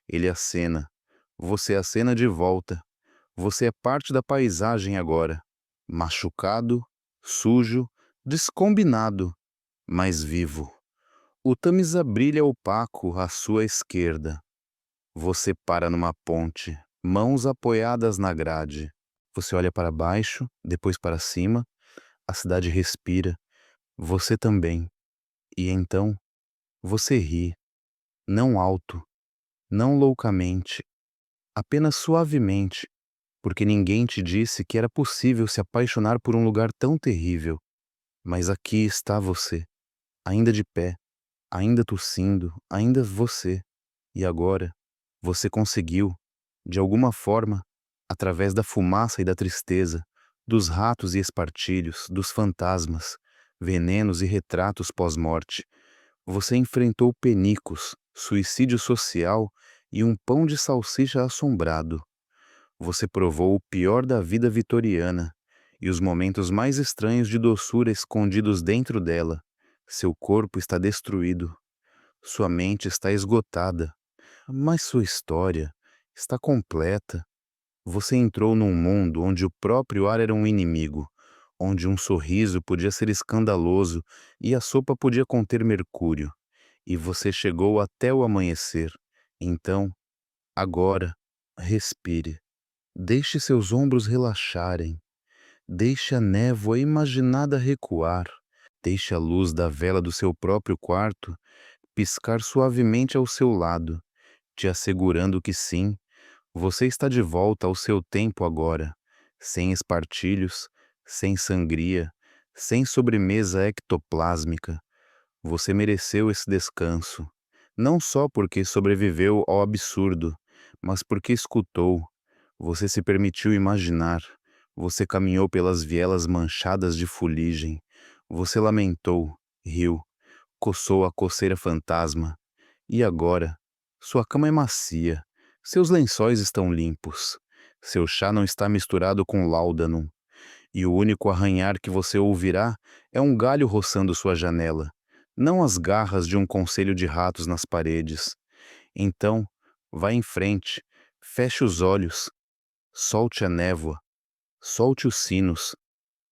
Ele acena. Você acena de volta. Você é parte da paisagem agora. Machucado, sujo, descombinado, mas vivo. O Tamisa brilha opaco à sua esquerda. Você para numa ponte, mãos apoiadas na grade. Você olha para baixo, depois para cima. A cidade respira. Você também. E então, você ri. Não alto, não loucamente, apenas suavemente, porque ninguém te disse que era possível se apaixonar por um lugar tão terrível. Mas aqui está você, ainda de pé, ainda tossindo, ainda você. E agora, você conseguiu, de alguma forma, através da fumaça e da tristeza, dos ratos e espartilhos, dos fantasmas, venenos e retratos pós-morte, você enfrentou penicos, suicídio social e um pão de salsicha assombrado. Você provou o pior da vida vitoriana e os momentos mais estranhos de doçura escondidos dentro dela. Seu corpo está destruído, sua mente está esgotada, mas sua história está completa. Você entrou num mundo onde o próprio ar era um inimigo, onde um sorriso podia ser escandaloso e a sopa podia conter mercúrio. E você chegou até o amanhecer. Então, agora, respire. Deixe seus ombros relaxarem. Deixe a névoa imaginada recuar. Deixe a luz da vela do seu próprio quarto piscar suavemente ao seu lado, te assegurando que sim, você está de volta ao seu tempo agora, sem espartilhos, sem sangria, sem sobremesa ectoplásmica. Você mereceu esse descanso, não só porque sobreviveu ao absurdo, mas porque escutou. Você se permitiu imaginar. Você caminhou pelas vielas manchadas de fuligem. Você lamentou, riu, coçou a coceira fantasma. E agora? Sua cama é macia. Seus lençóis estão limpos. Seu chá não está misturado com láudanum. E o único arranhar que você ouvirá é um galho roçando sua janela, não as garras de um conselho de ratos nas paredes. Então, vá em frente, feche os olhos, solte a névoa, solte os sinos,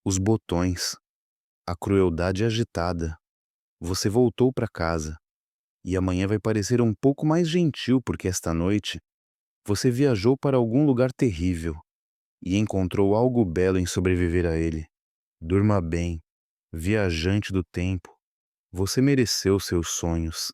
os botões, a crueldade agitada. Você voltou para casa, e amanhã vai parecer um pouco mais gentil porque esta noite você viajou para algum lugar terrível e encontrou algo belo em sobreviver a ele. Durma bem, viajante do tempo. Você mereceu seus sonhos.